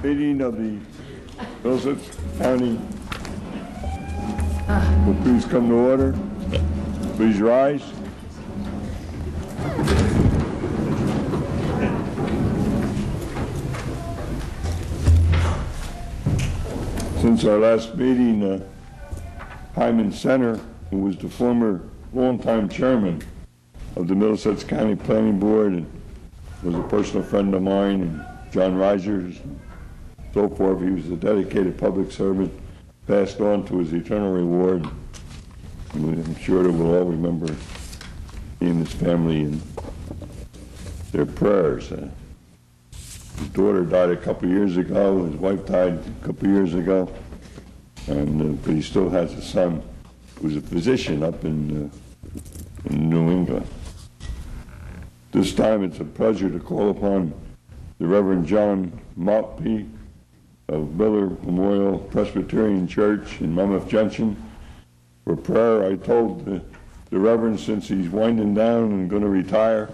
Meeting of the Middlesex County will please come to order. Please rise. Since our last meeting, Hyman Center, who was the former longtime chairman of the Middlesex County Planning Board and was a personal friend of mine, and John Reiser's, and so forth. He was a dedicated public servant, passed on to his eternal reward. And I'm sure that we'll all remember he and his family and their prayers. His daughter died a couple years ago. His wife died a couple years ago. And but he still has a son who's a physician up in New England. This time it's a pleasure to call upon the Reverend John Maltby of Miller Memorial Presbyterian Church in Monmouth Junction for prayer. I told the Reverend, since he's winding down and going to retire,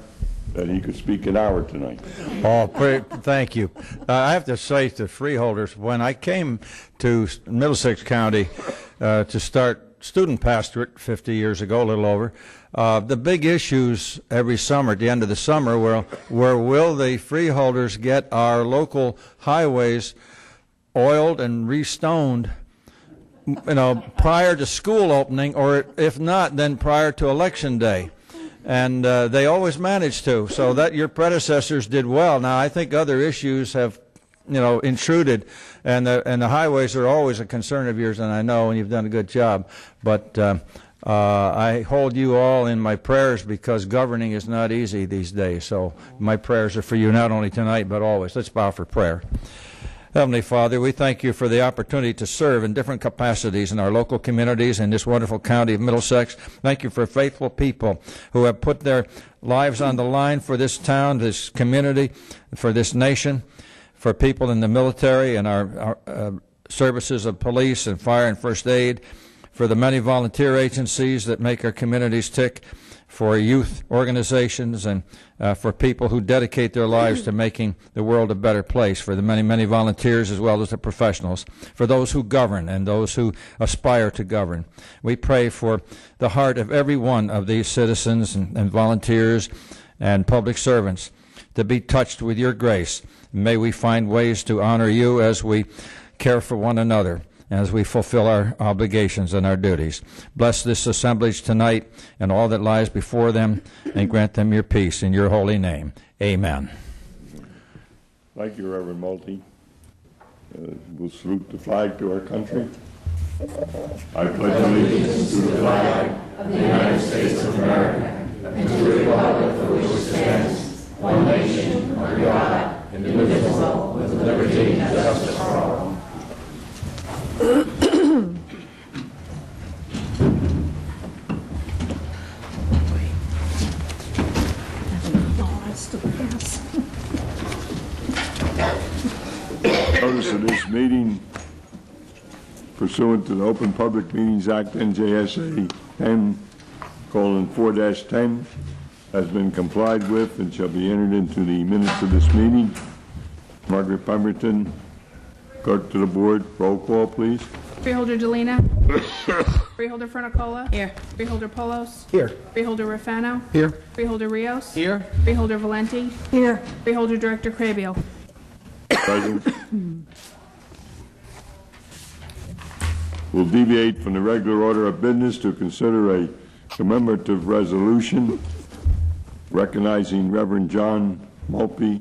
that he could speak an hour tonight. Oh, thank you. I have to say to Freeholders, when I came to Middlesex County to start student pastorate 50 years ago, a little over, the big issues every summer, at the end of the summer, were will the Freeholders get our local highways oiled and restoned, prior to school opening, or if not, then prior to election day. And they always managed to, so that your predecessors did well. Now, I think other issues have, intruded, and the highways are always a concern of yours, and I know, and you've done a good job. But I hold you all in my prayers, because governing is not easy these days. So my prayers are for you, not only tonight, but always. Let's bow for prayer. Heavenly Father, we thank you for the opportunity to serve in different capacities in our local communities in this wonderful county of Middlesex. Thank you for faithful people who have put their lives on the line for this town, this community, for this nation, for people in the military and our services of police and fire and first aid, for the many volunteer agencies that make our communities tick, for youth organizations, and for people who dedicate their lives to making the world a better place, for the many, many volunteers as well as the professionals, for those who govern and those who aspire to govern. We pray for the heart of every one of these citizens and volunteers and public servants to be touched with your grace. May we find ways to honor you as we care for one another, as we fulfill our obligations and our duties. Bless this assemblage tonight and all that lies before them, and grant them your peace in your holy name. Amen. Thank you, Reverend Malty. We'll salute the flag to our country. I pledge allegiance to the flag of the United States of America and to the republic for which it stands, one nation, under God, indivisible, with liberty and justice for all. Notice of this meeting pursuant to the Open Public Meetings Act, NJSA 10:4-10, has been complied with and shall be entered into the minutes of this meeting. Margaret Pemberton, clerk to the board. Roll call, please. Freeholder Delina. Freeholder Fronicola. Here. Freeholder Polos. Here. Freeholder Rafano. Here. Freeholder Rios. Here. Freeholder Valenti. Here. Freeholder Director Crabio. Present. We'll deviate from the regular order of business to consider a commemorative resolution recognizing Reverend John Maltby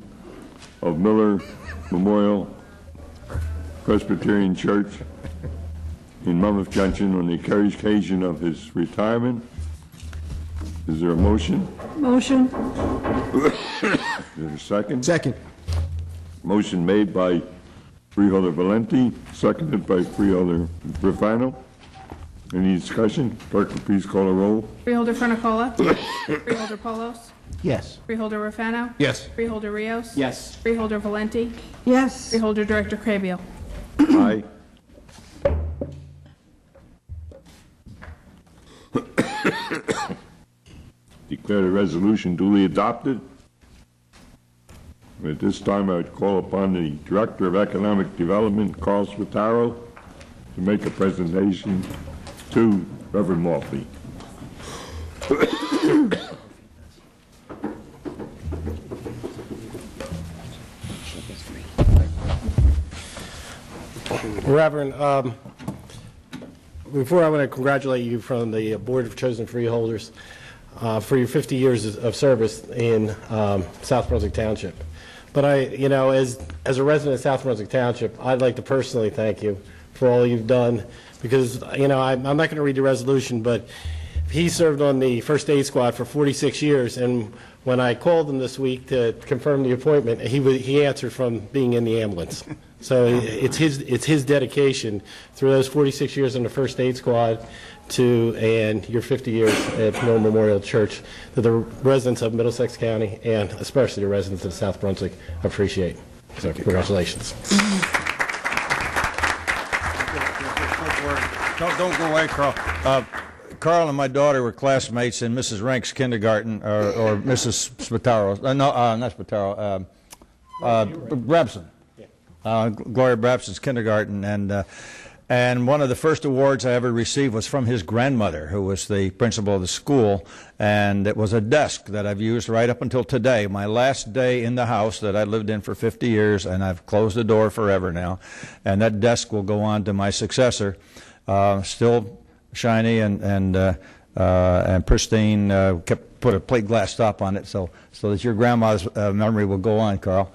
of Miller Memorial Presbyterian Church in Monmouth Junction on the occasion of his retirement. Is there a motion? Motion. Is there a second? Second. Motion made by Freeholder Valenti, seconded by Freeholder Rafano. Any discussion? Clerk, please call a roll. Freeholder Fronicola. Freeholder Polos. Yes. Freeholder Rafano. Yes. Freeholder Rios. Yes. Freeholder Valenti. Yes. Freeholder Director Crabio. Aye. Declare the resolution duly adopted. At this time, I would call upon the Director of Economic Development, Carl Spataro, to make a presentation to Reverend Maltby. Reverend, before I want to congratulate you from the Board of Chosen Freeholders for your 50 years of service in South Brunswick Township. But as a resident of South Brunswick Township, I'd like to personally thank you for all you've done, because I'm not going to read the resolution, but he served on the first aid squad for 46 years, and when I called him this week to confirm the appointment, he answered from being in the ambulance. So it's his dedication through those 46 years in the first aid squad and your 50 years at Mill Memorial Church that the residents of Middlesex County and especially the residents of South Brunswick appreciate. So congratulations. Don't go away, Carl. Carl and my daughter were classmates in Mrs. Rank's kindergarten, or Mrs. Spataro's. No, not Spataro. Brabson. Gloria Brabson's kindergarten, and one of the first awards I ever received was from his grandmother, who was the principal of the school, and it was a desk that I've used right up until today, my last day in the house that I lived in for 50 years, and I've closed the door forever now, and that desk will go on to my successor, still shiny and pristine. Put a plate glass top on it so that your grandma's memory will go on, Carl.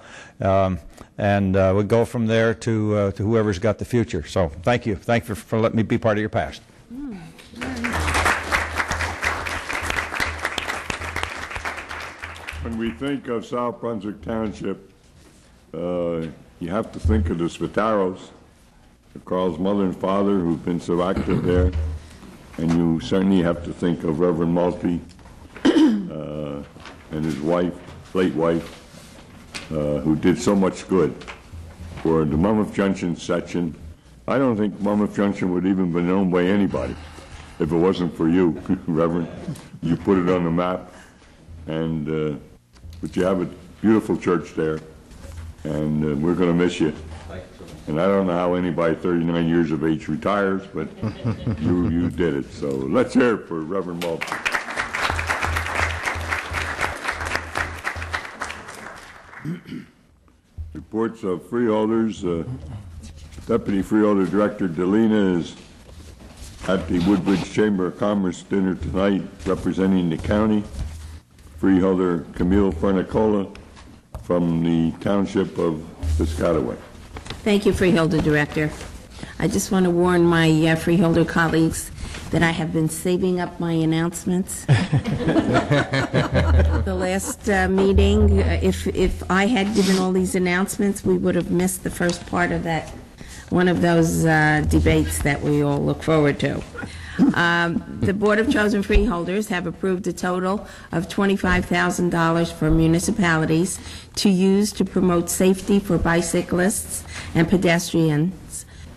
And we'll go from there to whoever's got the future. So thank you. Thank you for letting me be part of your past. When we think of South Brunswick Township, you have to think of the Spataros, Carl's mother and father who've been so active there, and you certainly have to think of Reverend Maltby and his wife, late wife, who did so much good for the Monmouth Junction section. I don't think Monmouth Junction would even be known by anybody if it wasn't for you, Reverend. You put it on the map, and but you have a beautiful church there, and we're going to miss you. And I don't know how anybody 39 years of age retires, but you did it. So let's hear it for Reverend Maltby. Reports of freeholders. Deputy Freeholder Director Delina is at the Woodbridge Chamber of Commerce dinner tonight representing the county. Freeholder Camille Fernicola from the township of Piscataway. Thank you, Freeholder Director. I just want to warn my Freeholder colleagues that I have been saving up my announcements. The last meeting, if I had given all these announcements, we would have missed the first part of that, one of those debates that we all look forward to. The Board of Chosen Freeholders have approved a total of $25,000 for municipalities to use to promote safety for bicyclists and pedestrians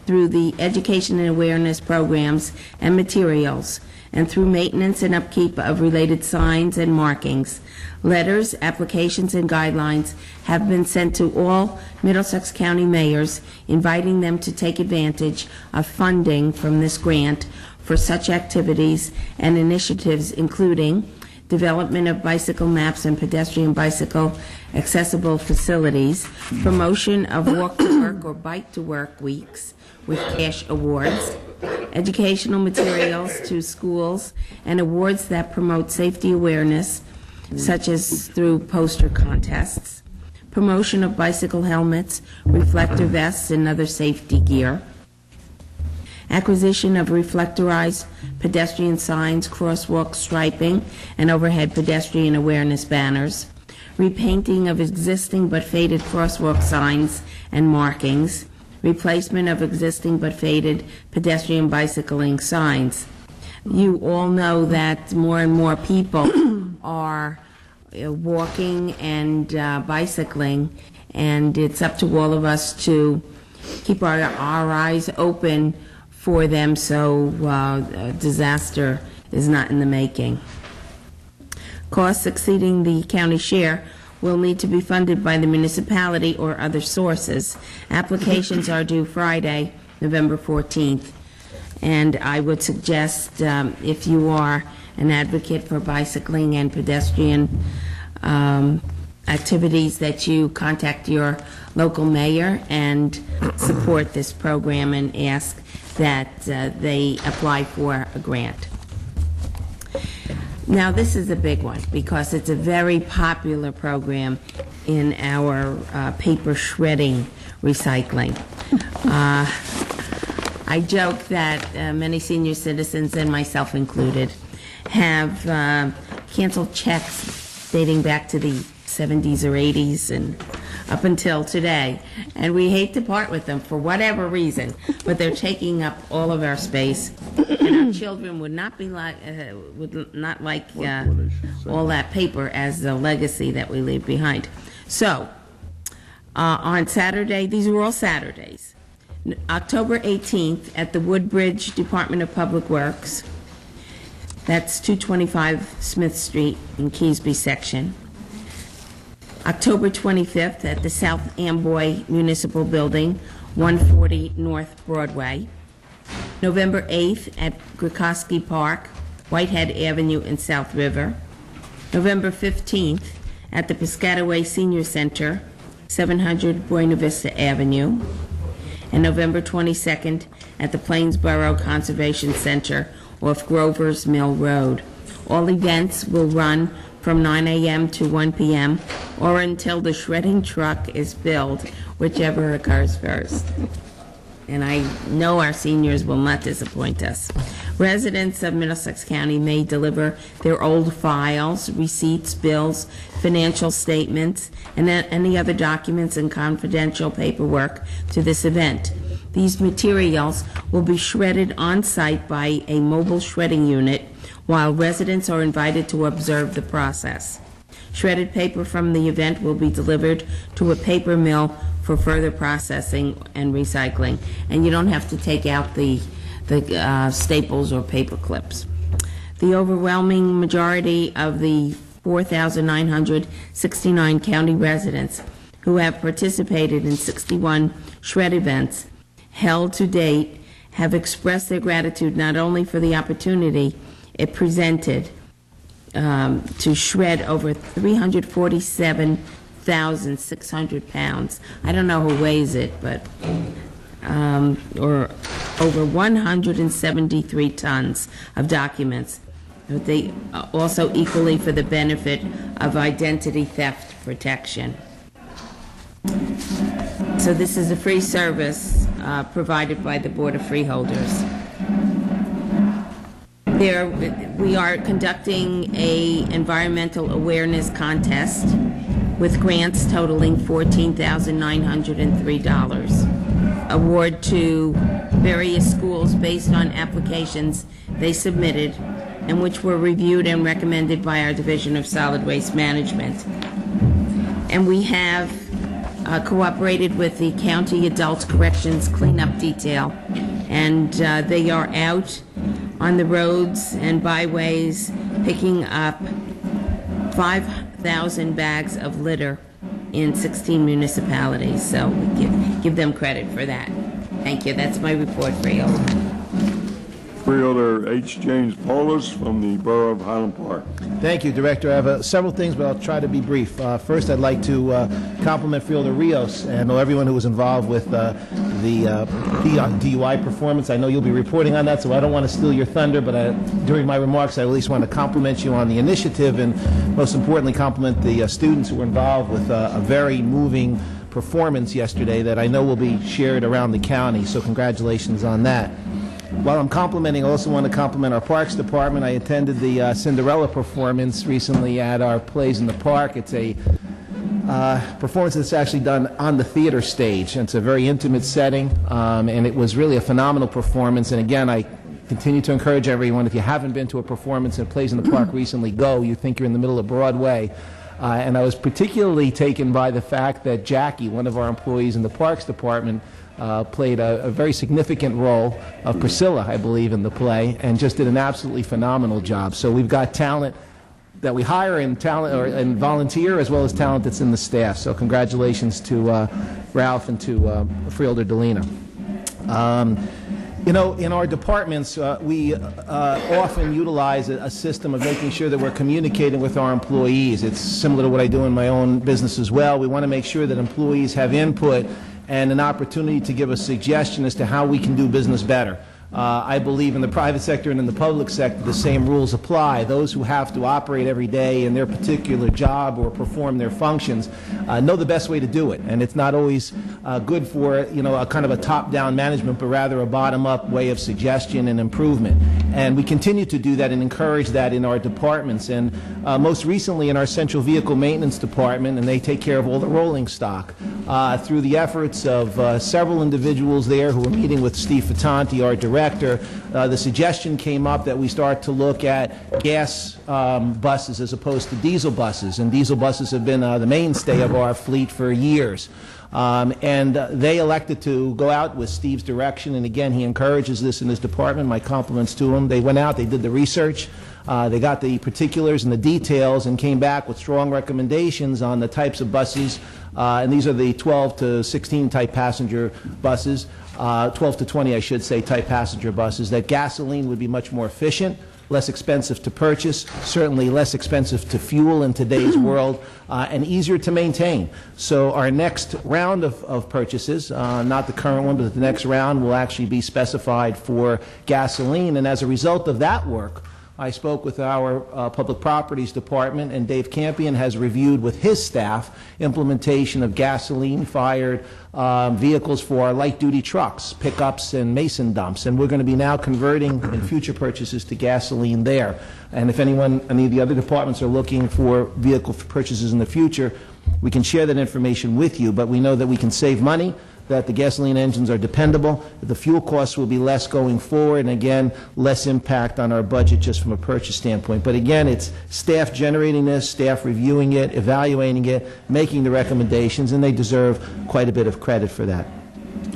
through the education and awareness programs and materials, and through maintenance and upkeep of related signs and markings. Letters, applications, and guidelines have been sent to all Middlesex County mayors, inviting them to take advantage of funding from this grant for such activities and initiatives, including development of bicycle maps and pedestrian bicycle accessible facilities, promotion of walk to work or bike to work weeks with cash awards, educational materials to schools, and awards that promote safety awareness, such as through poster contests, promotion of bicycle helmets, reflector vests, and other safety gear, acquisition of reflectorized pedestrian signs, crosswalk striping, and overhead pedestrian awareness banners, repainting of existing but faded crosswalk signs and markings, replacement of existing but faded pedestrian bicycling signs. You all know that more and more people are walking and bicycling, and it's up to all of us to keep our eyes open for them so disaster is not in the making. Costs exceeding the county share will need to be funded by the municipality or other sources. Applications are due Friday, November 14th. And I would suggest, if you are an advocate for bicycling and pedestrian activities, that you contact your local mayor and support this program and ask that they apply for a grant. Now, this is a big one because it's a very popular program in our paper shredding recycling. I joke that many senior citizens, and myself included, have canceled checks dating back to the 70s or 80s and up until today, and we hate to part with them for whatever reason, but they're taking up all of our space, and our children would not like all that paper as the legacy that we leave behind. So, on Saturday, these are all Saturdays, October 18th at the Woodbridge Department of Public Works. That's 225 Smith Street in Keysby section. October 25th at the South Amboy Municipal Building, 140 North Broadway. November 8th at Grikoski Park, Whitehead Avenue in South River. November 15th at the Piscataway Senior Center, 700 Buena Vista Avenue. And November 22nd at the Plainsboro Conservation Center off Grover's Mill Road. All events will run from 9 a.m. to 1 p.m. or until the shredding truck is filled, whichever occurs first. And I know our seniors will not disappoint us. Residents of Middlesex County may deliver their old files, receipts, bills, financial statements, and any other documents and confidential paperwork to this event. These materials will be shredded on-site by a mobile shredding unit, while residents are invited to observe the process. Shredded paper from the event will be delivered to a paper mill for further processing and recycling, and you don't have to take out the staples or paper clips. The overwhelming majority of the 4,969 county residents who have participated in 61 shred events held to date have expressed their gratitude not only for the opportunity it presented to shred over 347,600 pounds. I don't know who weighs it, but or over 173 tons of documents. But they also equally for the benefit of identity theft protection. So this is a free service provided by the Board of Freeholders. We are conducting a environmental awareness contest with grants totaling $14,903. Award to various schools based on applications they submitted and which were reviewed and recommended by our Division of Solid Waste Management. And we have cooperated with the County Adult Corrections Cleanup Detail, and they are out on the roads and byways picking up 5,000 bags of litter in 16 municipalities. So we give them credit for that. Thank you. That's my report, Freeholder. Freeholder H. James Paulus from the Borough of Highland Park. Thank you, Director. I have several things, but I'll try to be brief. First, I'd like to compliment Freeholder Rios and everyone who was involved with the DUI performance. I know you'll be reporting on that, so I don't want to steal your thunder, but during my remarks, I at least want to compliment you on the initiative and, most importantly, compliment the students who were involved with a very moving performance yesterday that I know will be shared around the county, so congratulations on that. While I'm complimenting, I also want to compliment our Parks Department. I attended the Cinderella performance recently at our Plays in the Park. It's a performance that's actually done on the theater stage. It's a very intimate setting, and it was really a phenomenal performance. And again, I continue to encourage everyone, if you haven't been to a performance at Plays in the Park recently, go. You think you're in the middle of Broadway. And I was particularly taken by the fact that Jackie, one of our employees in the Parks Department, played a very significant role of Priscilla, I believe, in the play, and just did an absolutely phenomenal job. So we've got talent that we hire and talent and volunteer, as well as talent that's in the staff. So congratulations to Ralph and to Freeholder Delina. You know, in our departments, we often utilize a system of making sure that we're communicating with our employees. It's similar to what I do in my own business as well. We want to make sure that employees have input and an opportunity to give a suggestion as to how we can do business better. I believe in the private sector and in the public sector the same rules apply. Those who have to operate every day in their particular job or perform their functions know the best way to do it. And it's not always good for, you know, a kind of a top-down management, but rather a bottom-up way of suggestion and improvement. And we continue to do that and encourage that in our departments. And most recently in our Central Vehicle Maintenance Department, and they take care of all the rolling stock, through the efforts of several individuals there who are meeting with Steve Fattanti, our director, the suggestion came up that we start to look at gas buses as opposed to diesel buses. And diesel buses have been the mainstay of our fleet for years. And they elected to go out with Steve's direction, and again, he encourages this in his department. My compliments to him. They went out, they did the research, they got the particulars and the details, and came back with strong recommendations on the types of buses, and these are the 12 to 16 type passenger buses, 12 to 20, I should say, type passenger buses, that gasoline would be much more efficient, less expensive to purchase, certainly less expensive to fuel in today's world, and easier to maintain. So our next round of purchases, not the current one, but the next round will actually be specified for gasoline. And as a result of that work, I spoke with our Public Properties Department, and Dave Campion has reviewed with his staff implementation of gasoline-fired vehicles for our light-duty trucks, pickups, and mason dumps. And we're going to be now converting in future purchases to gasoline there. And if any of the other departments are looking for vehicle purchases in the future, we can share that information with you. But we know that we can save money, that the gasoline engines are dependable, that the fuel costs will be less going forward, and again, less impact on our budget just from a purchase standpoint. But again, it's staff generating this, staff reviewing it, evaluating it, making the recommendations, and they deserve quite a bit of credit for that.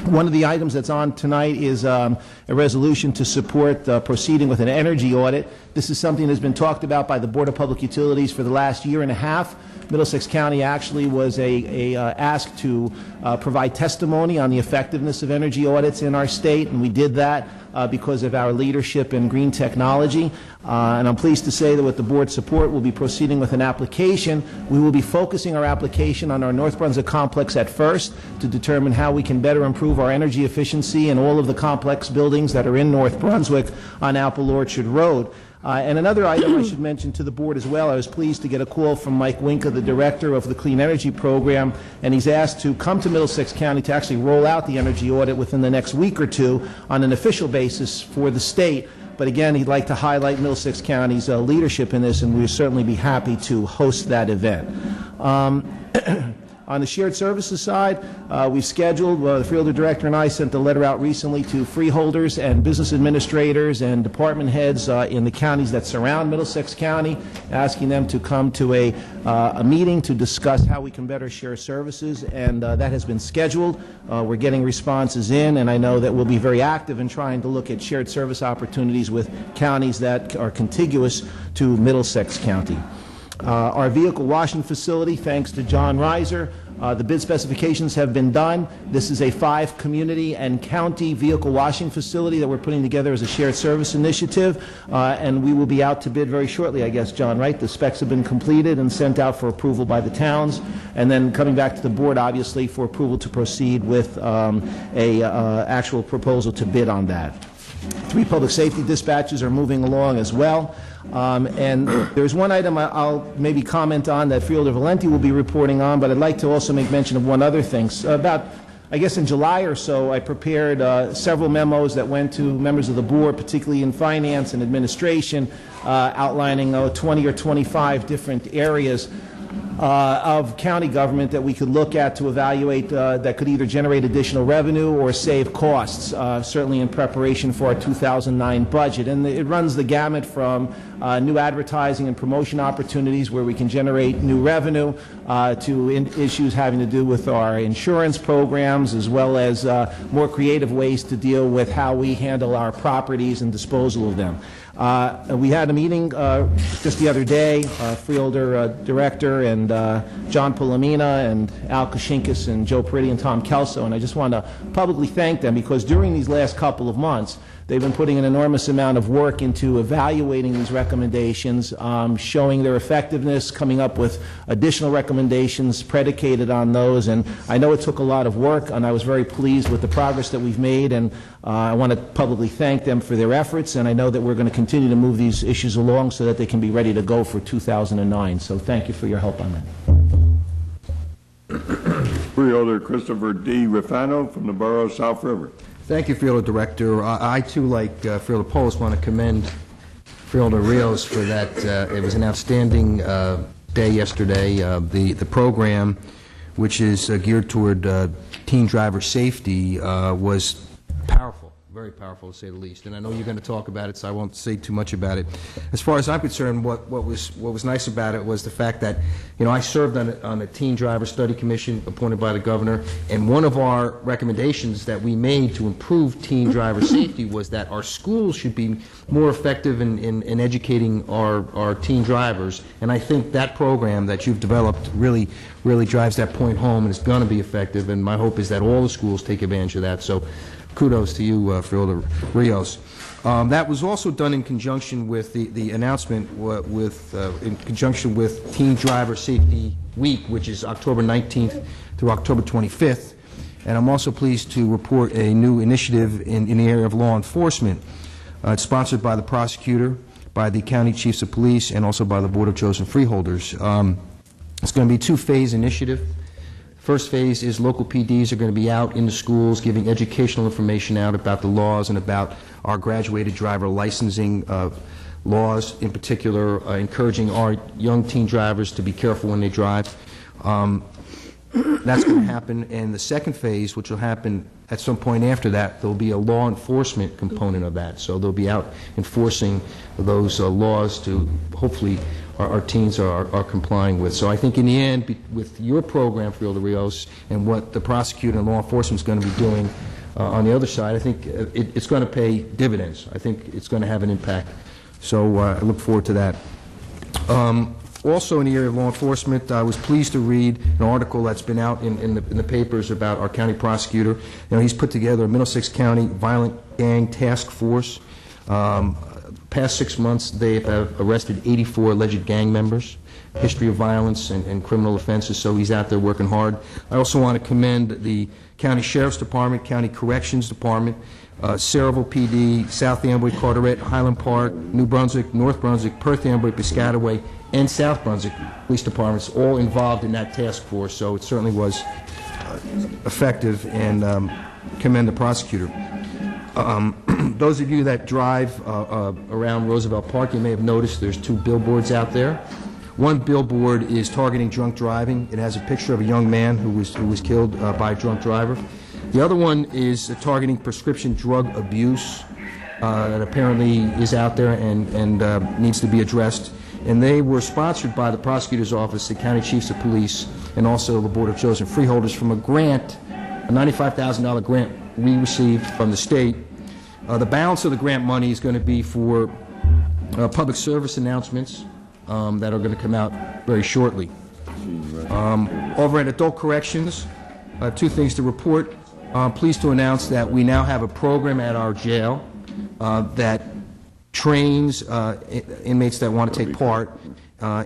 One of the items that's on tonight is a resolution to support proceeding with an energy audit. This is something that's been talked about by the Board of Public Utilities for the last year and a half. Middlesex County actually was asked to provide testimony on the effectiveness of energy audits in our state, and we did that because of our leadership in green technology. And I'm pleased to say that with the board's support, we'll be proceeding with an application. We will be focusing our application on our North Brunswick complex at first to determine how we can better improve our energy efficiency in all of the complex buildings that are in North Brunswick on Apple Orchard Road. And another item I should mention to the board as well, I was pleased to get a call from Mike Winka, the director of the Clean Energy Program, and he's asked to come to Middlesex County to actually roll out the energy audit within the next week or two on an official basis for the state. But again, he'd like to highlight Middlesex County's leadership in this, and we'll certainly be happy to host that event. On the shared services side, we've scheduled, the Freeholder Director and I sent a letter out recently to freeholders and business administrators and department heads in the counties that surround Middlesex County, asking them to come to a meeting to discuss how we can better share services, and that has been scheduled. We're getting responses in, and I know that we'll be very active in trying to look at shared service opportunities with counties that are contiguous to Middlesex County. Our vehicle washing facility, thanks to John Reiser, the bid specifications have been done. This is a 5-community and county vehicle washing facility that we're putting together as a shared service initiative, and we will be out to bid very shortly, I guess, John, right? The specs have been completed and sent out for approval by the towns, and then coming back to the board, obviously, for approval to proceed with actual proposal to bid on that. 3 public safety dispatches are moving along as well. And there's one item I'll maybe comment on that Freeholder Valenti will be reporting on, but I'd like to also make mention of one other thing. About, I guess in July or so, I prepared several memos that went to members of the board, particularly in finance and administration, outlining 20 or 25 different areas of county government that we could look at to evaluate that could either generate additional revenue or save costs, certainly in preparation for our 2009 budget. And it runs the gamut from new advertising and promotion opportunities where we can generate new revenue to issues having to do with our insurance programs, as well as more creative ways to deal with how we handle our properties and disposal of them. We had a meeting just the other day, Freeholder Director and John Polomina and Al Kashinkas and Joe Peretti and Tom Kelso, and I just want to publicly thank them because during these last couple of months, they've been putting an enormous amount of work into evaluating these recommendations, showing their effectiveness, coming up with additional recommendations predicated on those. And I know it took a lot of work, and I was very pleased with the progress that we've made. And I want to publicly thank them for their efforts. And I know that we're going to continue to move these issues along so that they can be ready to go for 2009. So thank you for your help on that. Freeholder Christopher D. Rafano from the Borough of South River. Thank you, Freeholder Director. I too, like Freeholder Polis, want to commend Freeholder Rios for that. It was an outstanding day yesterday. The program, which is geared toward teen driver safety, was powerful, very powerful to say the least. And I know you're going to talk about it, so I won't say too much about it. As far as I'm concerned, what was nice about it was the fact that, you know, I served on a teen driver study commission appointed by the governor, and one of our recommendations that we made to improve teen driver safety was that our schools should be more effective in educating our teen drivers. And I think that program that you've developed really drives that point home, and it's going to be effective. And my hope is that all the schools take advantage of that. So kudos to you, Freeholder Rios. That was also done in conjunction with the announcement in conjunction with Teen Driver Safety Week, which is October 19th through October 25th. And I'm also pleased to report a new initiative in the area of law enforcement. It's sponsored by the prosecutor, by the county chiefs of police, and also by the Board of Chosen Freeholders. It's going to be a two-phase initiative. First phase is local PDs are going to be out in the schools giving educational information out about the laws and about our graduated driver licensing laws, in particular encouraging our young teen drivers to be careful when they drive. That's going to happen. And the second phase, which will happen at some point after that, there will be a law enforcement component of that. So they'll be out enforcing those laws to hopefully our teens are complying with. So I think in the end, with your program, Freeholder Rios, and what the prosecutor and law enforcement is going to be doing on the other side, I think it's going to pay dividends. I think it's going to have an impact. So I look forward to that. Also in the area of law enforcement, I was pleased to read an article that's been out in the papers about our county prosecutor. You know, he's put together a Middlesex County Violent Gang Task Force. Past 6 months, they have arrested 84 alleged gang members, history of violence and criminal offenses, so he's out there working hard. I also want to commend the County Sheriff's Department, County Corrections Department, Saraville PD, South Amboy, Carteret, Highland Park, New Brunswick, North Brunswick, Perth Amboy, Piscataway, and South Brunswick police departments all involved in that task force, so it certainly was effective, and commend the prosecutor. Those of you that drive around Roosevelt Park, you may have noticed there's 2 billboards out there. One billboard is targeting drunk driving. It has a picture of a young man who was killed by a drunk driver. The other one is targeting prescription drug abuse that apparently is out there and needs to be addressed. And they were sponsored by the prosecutor's office, the county chiefs of police, and also the Board of Chosen Freeholders from a grant, a $95,000 grant we received from the state. The balance of the grant money is going to be for public service announcements that are going to come out very shortly. Over at Adult Corrections, 2 things to report. Pleased to announce that we now have a program at our jail that trains inmates that want to take part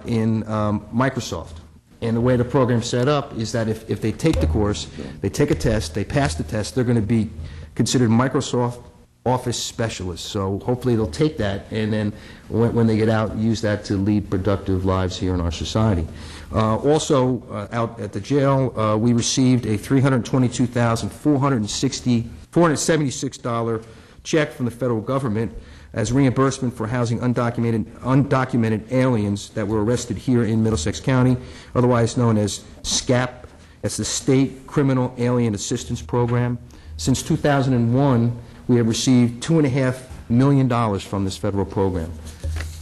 in Microsoft. And the way the program's set up is that if they take the course, they take a test, they pass the test, they're going to be considered Microsoft Office specialists. So hopefully they'll take that and then when they get out, use that to lead productive lives here in our society. Also, out at the jail, we received a $322,476 check from the federal government as reimbursement for housing undocumented aliens that were arrested here in Middlesex County, otherwise known as SCAP. That's the State Criminal Alien Assistance Program. Since 2001, we have received $2.5 million from this federal program.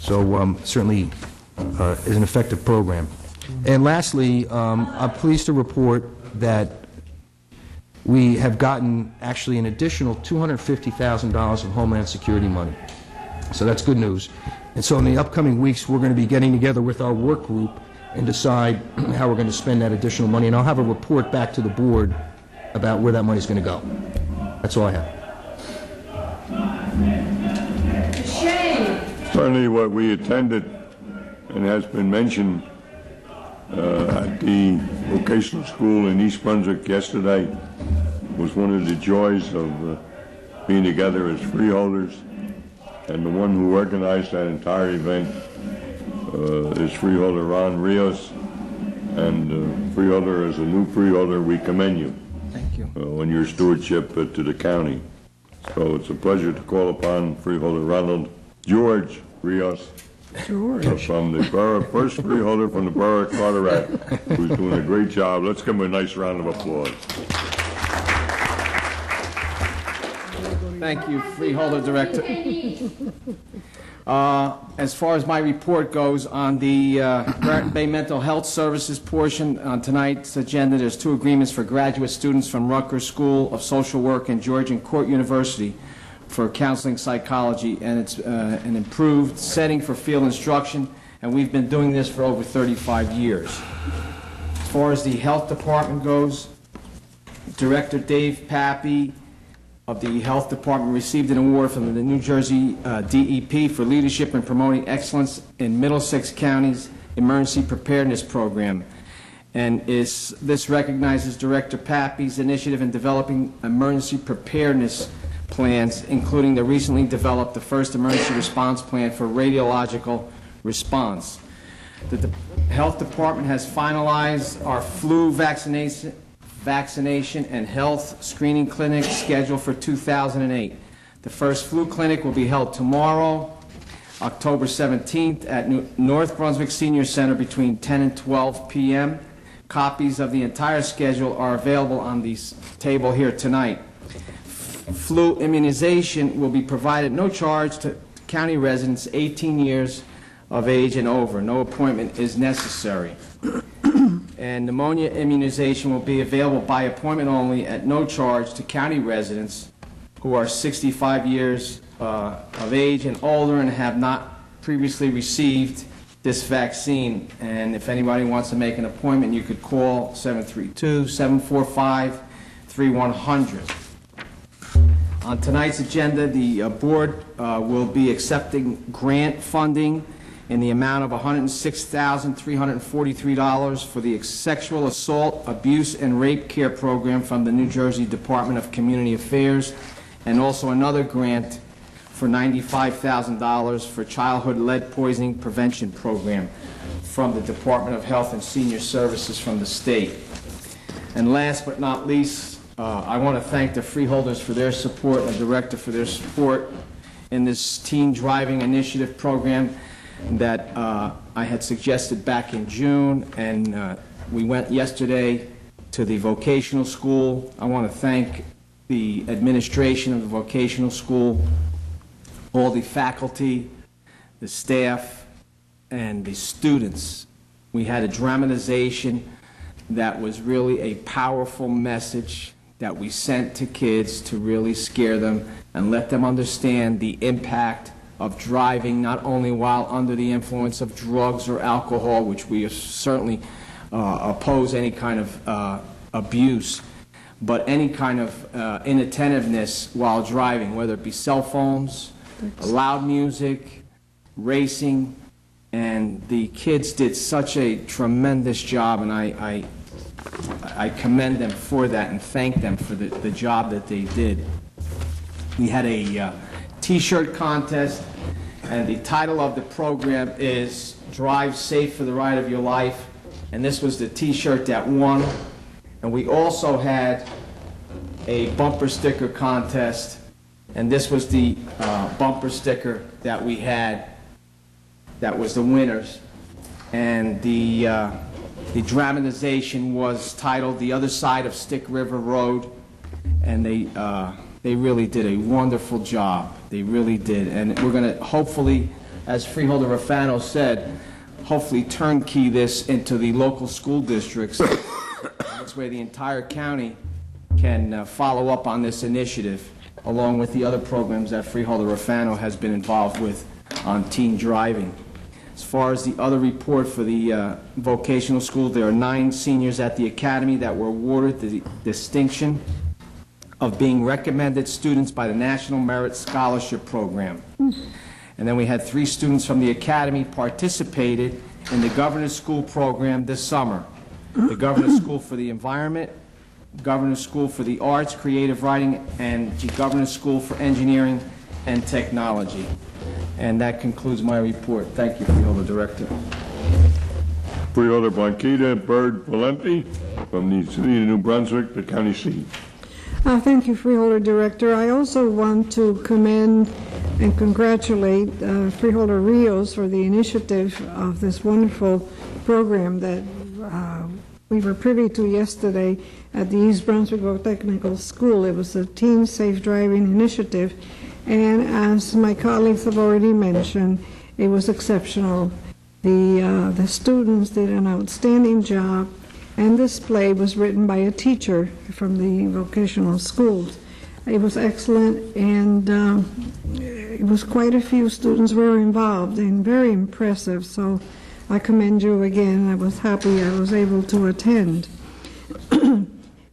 So certainly is an effective program. And lastly, I'm pleased to report that we have gotten actually an additional $250,000 of Homeland Security money. So that's good news. And so in the upcoming weeks, we're going to be getting together with our work group and decide how we're going to spend that additional money. And I'll have a report back to the board about where that money's going to go. That's all I have. Certainly what we attended and has been mentioned at the vocational school in East Brunswick yesterday was one of the joys of being together as freeholders. And the one who organized that entire event is Freeholder Ron Rios. And Freeholder, as a new freeholder, we commend you. Thank you. On your stewardship to the county. So it's a pleasure to call upon Freeholder Ronald George Rios from the borough, first freeholder from the borough of Carteret, who's doing a great job. Let's give him a nice round of applause. Thank you, Freeholder Director. As far as my report goes on the Raritan Bay Mental Health Services portion, on tonight's agenda, there's 2 agreements for graduate students from Rutgers School of Social Work and Georgian Court University for counseling psychology, and it's an improved setting for field instruction, and we've been doing this for over 35 years. As far as the health department goes, Director Dave Pappy of the Health Department received an award from the New Jersey DEP for leadership in promoting excellence in Middlesex County's emergency preparedness program. And this recognizes Director Pappy's initiative in developing emergency preparedness plans, including the recently developed the first emergency response plan for radiological response. The Health Department has finalized our flu vaccination and health screening clinic schedule for 2008. The first flu clinic will be held tomorrow, October 17th, at North Brunswick Senior Center between 10 and 12 p.m. Copies of the entire schedule are available on the table here tonight. Flu immunization will be provided no charge to county residents 18 years of age and over. No appointment is necessary. And pneumonia immunization will be available by appointment only at no charge to county residents who are 65 years of age and older and have not previously received this vaccine. And if anybody wants to make an appointment, you could call 732-745-3100. On tonight's agenda, the board will be accepting grant funding in the amount of $106,343 for the Sexual Assault, Abuse, and Rape Care Program from the New Jersey Department of Community Affairs, and also another grant for $95,000 for Childhood Lead Poisoning Prevention Program from the Department of Health and Senior Services from the state. And last but not least, I want to thank the Freeholders for their support and the Director for their support in this teen driving initiative program that I had suggested back in June, and we went yesterday to the vocational school. I want to thank the administration of the vocational school, all the faculty, the staff, and the students. We had a dramatization that was really a powerful message that we sent to kids to really scare them and let them understand the impact of driving, not only while under the influence of drugs or alcohol, which we certainly oppose any kind of abuse, but any kind of inattentiveness while driving, whether it be cell phones, loud music, racing. And the kids did such a tremendous job, and I commend them for that and thank them for the job that they did. We had a T-shirt contest, and the title of the program is Drive Safe for the Ride of Your Life, and this was the T-shirt that won. And we also had a bumper sticker contest, and this was the bumper sticker that we had that was the winners. And the dramatization was titled The Other Side of Stick River Road, and they really did a wonderful job. They really did. And we're going to hopefully, as Freeholder Rafano said, hopefully turnkey this into the local school districts. That's where the entire county can follow up on this initiative. along with the other programs that Freeholder Rafano has been involved with on teen driving. As far as the other report for the vocational school, there are 9 seniors at the academy that were awarded the distinction of being recommended students by the National Merit Scholarship Program. And then we had 3 students from the academy participated in the Governor's School program this summer. The Governor's School for the Environment, Governor's School for the Arts, Creative Writing, and the Governor's School for Engineering and Technology. And that concludes my report. Thank you, Freeholder Director. Freeholder Blanquita Byrd Valenti from the City of New Brunswick, the county seat. Thank you, Freeholder Director. I also want to commend and congratulate Freeholder Rios for the initiative of this wonderful program that we were privy to yesterday at the East Brunswick Technical School. It was a Teen Safe Driving Initiative, and as my colleagues have already mentioned, it was exceptional. The students did an outstanding job, and this play was written by a teacher from the vocational schools. It was excellent, and it was quite a few students were involved and very impressive, so I commend you again. I was happy I was able to attend.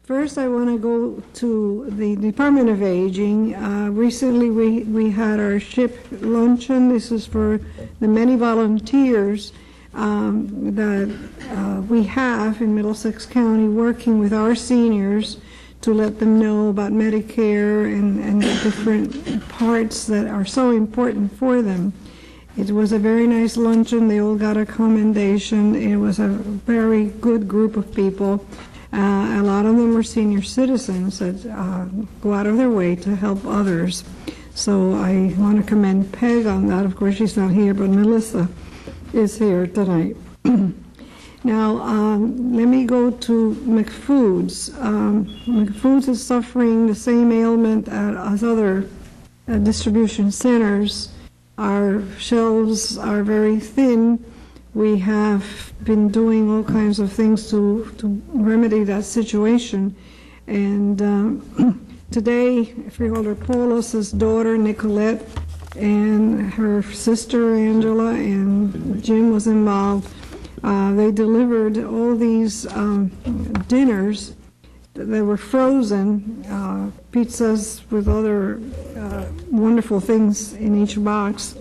First, I want to go to the Department of Aging. Recently, we had our SHIP luncheon. This is for the many volunteers that we have in Middlesex County working with our seniors to let them know about Medicare and the different parts that are so important for them. It was a very nice luncheon. They all got a commendation. It was a very good group of people. A lot of them were senior citizens that go out of their way to help others. So I want to commend Peg on that. Of course, she's not here, but Melissa is here tonight. Now, let me go to McFoods. McFoods is suffering the same ailment as other distribution centers. Our shelves are very thin. We have been doing all kinds of things to remedy that situation. And today, Freeholder Paulus's daughter, Nicolette, and her sister, Angela, and Jim was involved. They delivered all these dinners that were frozen, pizzas with other wonderful things in each box,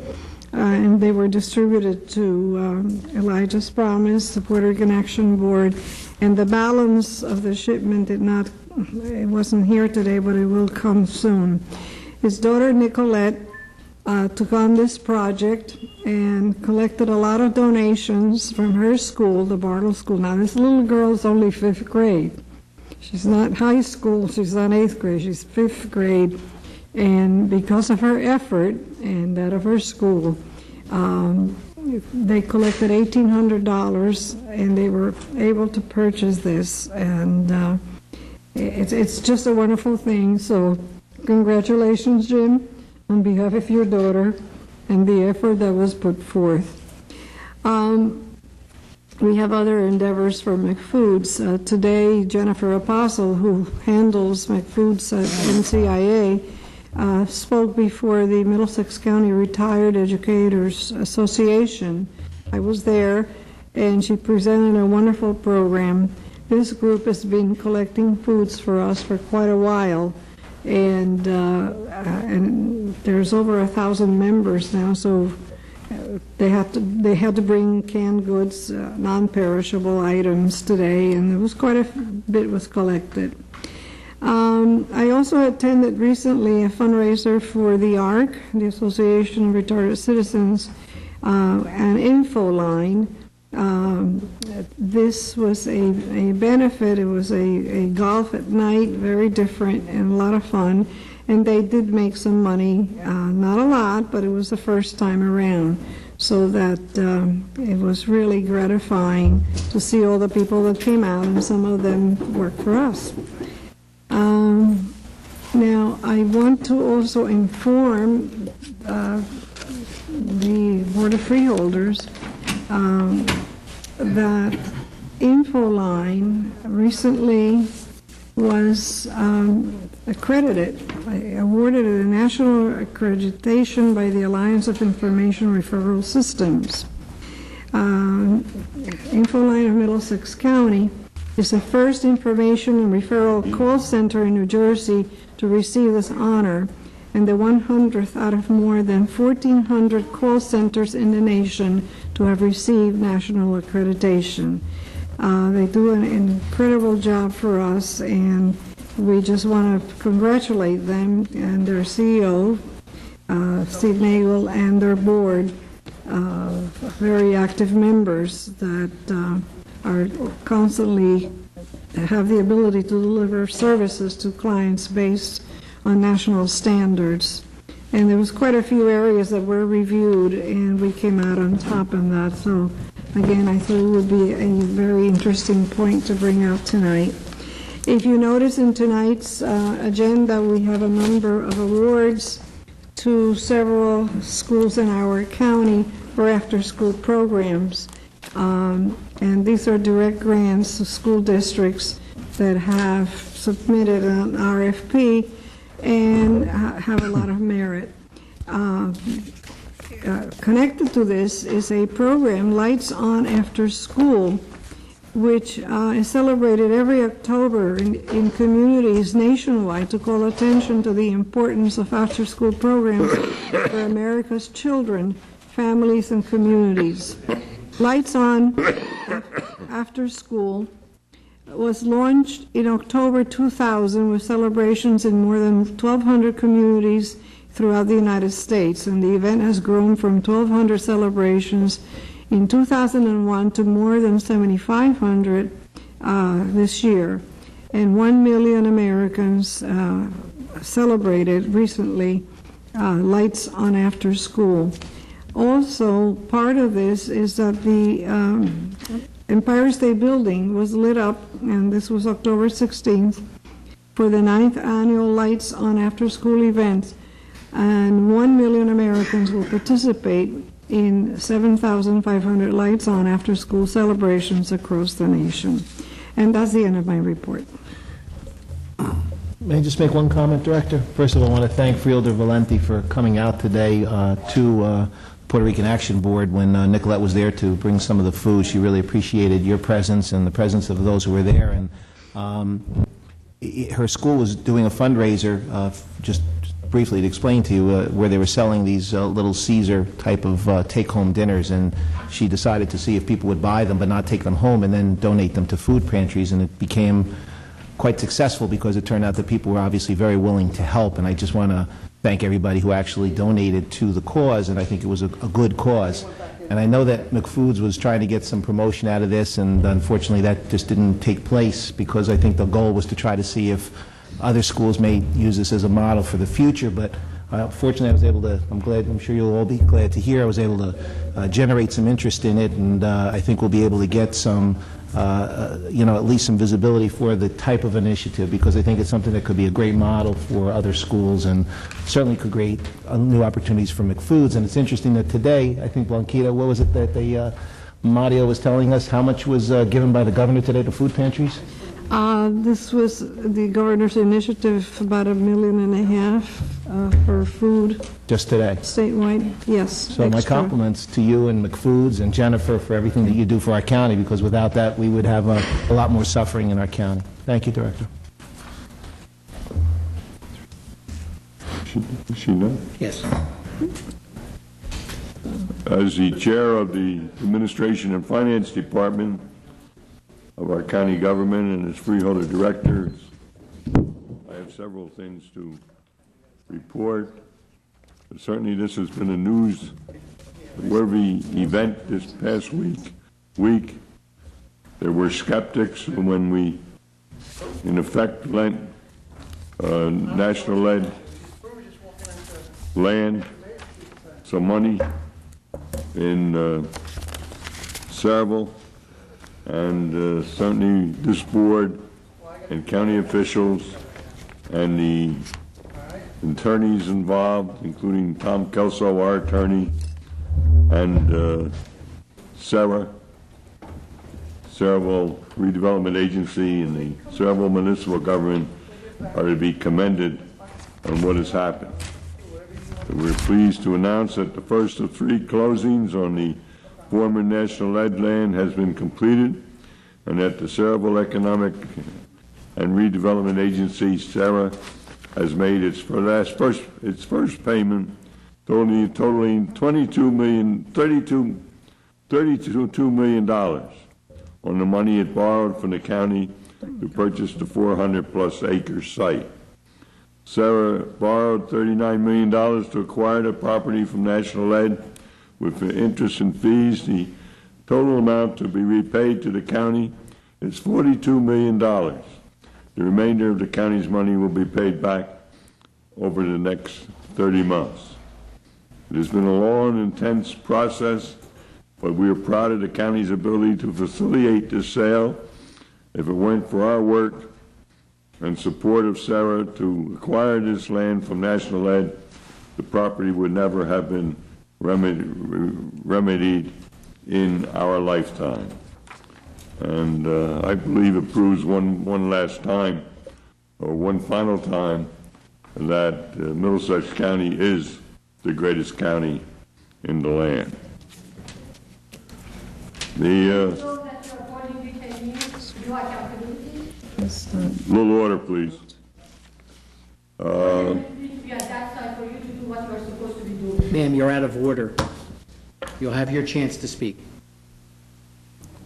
and they were distributed to Elijah's Promise, the Puerto Rican Action Board, and the balance of the shipment it wasn't here today, but it will come soon. His daughter Nicolette took on this project and collected a lot of donations from her school, the Bartle School. Now, this little girl is only 5th grade. She's not high school, she's not 8th grade, she's 5th grade. And because of her effort and that of her school, they collected $1,800 and they were able to purchase this. And it's just a wonderful thing. So congratulations, Jim, on behalf of your daughter and the effort that was put forth. We have other endeavors for McFoods. Today, Jennifer Apostle, who handles McFoods at NCIA, spoke before the Middlesex County Retired Educators Association. I was there, and she presented a wonderful program. This group has been collecting foods for us for quite a while, and there's over 1,000 members now, so they had to bring canned goods, non-perishable items today, and there was quite a bit was collected. I also attended recently a fundraiser for the ARC, the Association of Retired Citizens, an info line. This was a benefit. It was a golf at night, very different and a lot of fun. And they did make some money, not a lot, but it was the first time around. So that it was really gratifying to see all the people that came out, and some of them worked for us. Now, I want to also inform the Board of Freeholders that InfoLine recently was accredited awarded a national accreditation by the Alliance of Information Referral Systems. Infoline of Middlesex County is the first information and referral call center in New Jersey to receive this honor, and the 100th out of more than 1,400 call centers in the nation to have received national accreditation. They do an incredible job for us, and we just want to congratulate them and their CEO, Steve Nagel, and their board, very active members that are constantly have the ability to deliver services to clients based on national standards. And there was quite a few areas that were reviewed, and we came out on top on that. So again, I thought it would be a very interesting point to bring out tonight. If you notice in tonight's agenda, we have a number of awards to several schools in our county for after-school programs. And these are direct grants to school districts that have submitted an RFP and have a lot of merit. Connected to this is a program, Lights On After School, which is celebrated every October in communities nationwide to call attention to the importance of after-school programs for America's children, families, and communities. Lights On After School was launched in October 2000 with celebrations in more than 1,200 communities throughout the United States, and the event has grown from 1,200 celebrations in 2001 to more than 7,500 this year, and 1 million Americans celebrated recently Lights On After School. Also, part of this is that the Empire State Building was lit up, and this was October 16th, for the 9th annual Lights On After School event, and 1 million Americans will participate in 7,500 Lights On After School celebrations across the nation. And that's the end of my report. May I just make one comment, Director? First of all, I want to thank Freeholder Valenti for coming out today to Puerto Rican Action Board when Nicolette was there to bring some of the food. She really appreciated your presence and the presence of those who were there. And her school was doing a fundraiser, just briefly to explain to you, where they were selling these little Caesar type of take-home dinners, and she decided to see if people would buy them but not take them home and then donate them to food pantries, and it became quite successful because it turned out that people were obviously very willing to help, and I just want to thank everybody who actually donated to the cause, and I think it was a good cause. And I know that McFoods was trying to get some promotion out of this, and unfortunately that just didn't take place, because I think the goal was to try to see if other schools may use this as a model for the future. But fortunately I was able to, I'm sure you'll all be glad to hear, I was able to generate some interest in it, and I think we'll be able to get some at least some visibility for the type of initiative, because I think it's something that could be a great model for other schools and certainly could create new opportunities for McFoods. And it's interesting that today, I think, Blanquita, what was it that Mario was telling us, how much was given by the governor today to food pantries? This was the governor's initiative, about $1.5 million for food. Just today? Statewide, yes. So my compliments to you and McFoods and Jennifer for everything that you do for our county, because without that we would have a lot more suffering in our county. Thank you, Director. Is she not? Yes. As the chair of the Administration and Finance Department of our county government and as freeholder directors, I have several things to report. But certainly this has been a newsworthy event this past week. There were skeptics when we, in effect, lent national-led land, some money in Saraville. And certainly this board and county officials and the attorneys involved, including Tom Kelso, our attorney, and Saraville Redevelopment Agency and the Saraville Municipal Government, are to be commended on what has happened. We're pleased to announce that the first of 3 closings on the former National Lead land has been completed, and that the Saraville Economic and Redevelopment Agency, SARA, has made its first payment, totaling $32 million on the money it borrowed from the county to purchase the 400-plus acre site. Sarah borrowed $39 million to acquire the property from National Lead with the interest and fees. The total amount to be repaid to the county is $42 million. The remainder of the county's money will be paid back over the next 30 months. It has been a long, intense process, but we are proud of the county's ability to facilitate this sale. If it weren't for our work and support of Sarah to acquire this land from National Lead, the property would never have been remedied in our lifetime. And I believe it proves one last time, or one final time, that Middlesex County is the greatest county in the land. Little order, please. Ma'am, you're out of order. You'll have your chance to speak.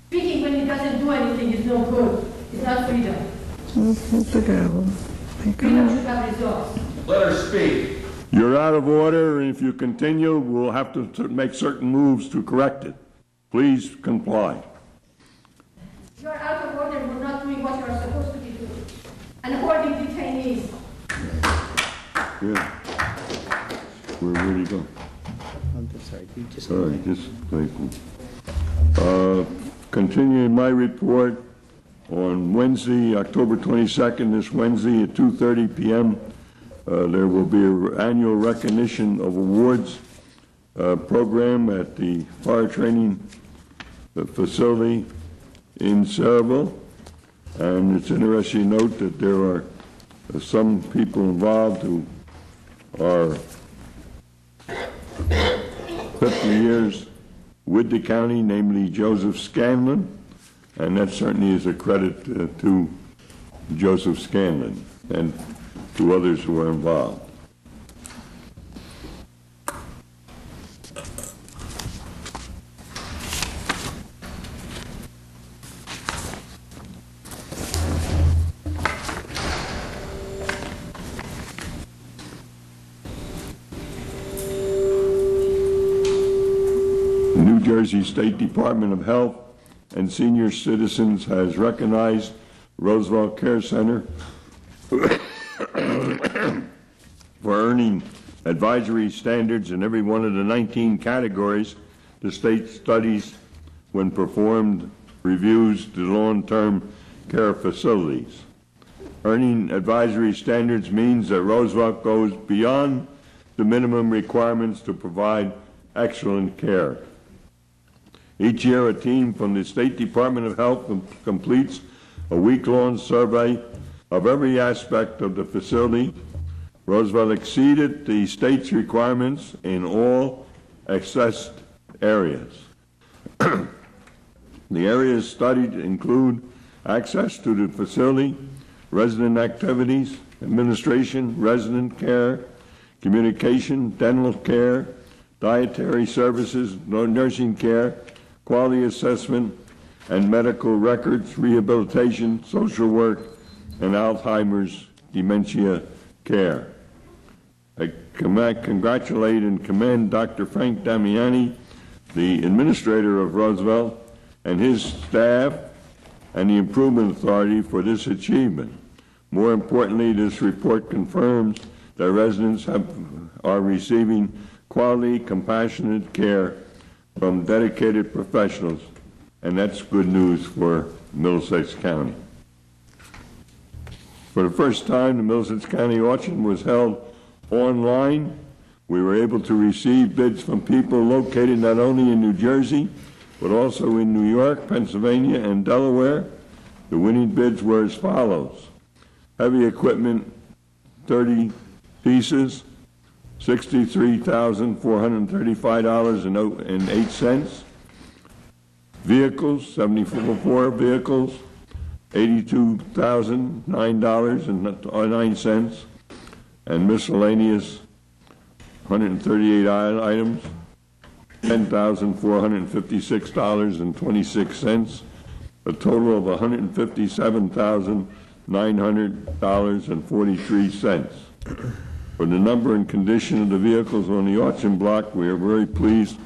Speaking when he doesn't do anything is no good. It's not freedom. The gavel. Freedom should have results. Let her speak. You're out of order, and if you continue, we'll have to make certain moves to correct it. Please comply. You're out of order. We're not doing what you're supposed to be doing. And holding detainees. Yeah. Where did he go? I'm sorry. You just. All right, just thank you. Continuing my report, on Wednesday, October 22nd, this Wednesday at 2:30 p.m., there will be an annual recognition of awards program at the fire training facility in Saraville. And it's interesting to note that there are some people involved who are 50 years with the county, namely Joseph Scanlon, and that certainly is a credit to Joseph Scanlon and to others who are involved. The New Jersey State Department of Health and Senior Citizens has recognized Roosevelt Care Center for earning advisory standards in every one of the 19 categories the state studies when performed reviews to long-term care facilities. Earning advisory standards means that Roosevelt goes beyond the minimum requirements to provide excellent care. Each year, a team from the State Department of Health completes a week-long survey of every aspect of the facility. Roosevelt exceeded the state's requirements in all assessed areas. The areas studied include access to the facility, resident activities, administration, resident care, communication, dental care, dietary services, nursing care, quality assessment, and medical records, rehabilitation, social work, and Alzheimer's dementia care. I congratulate and commend Dr. Frank Damiani, the administrator of Roosevelt, and his staff and the Improvement Authority for this achievement. More importantly, this report confirms that residents are receiving quality, compassionate care from dedicated professionals, and that's good news for Middlesex County. For the first time, the Middlesex County auction was held online. We were able to receive bids from people located not only in New Jersey, but also in New York, Pennsylvania, and Delaware. The winning bids were as follows: heavy equipment, $30 pieces, $63,435.08. Vehicles, 74 vehicles, $82,009.09. And miscellaneous, 138 items, $10,456.26. A total of $157,900.43. For the number and condition of the vehicles on the auction block, we are very pleased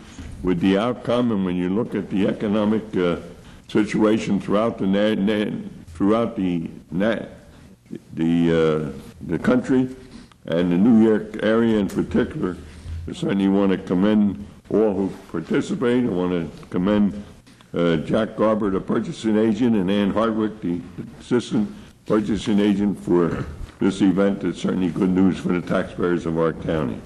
with the outcome. And when you look at the economic situation throughout the country and the New York area in particular, I certainly want to commend all who participate. I want to commend Jack Garber, the purchasing agent, and Ann Hardwick, the assistant purchasing agent, for this event. It's certainly good news for the taxpayers of our county.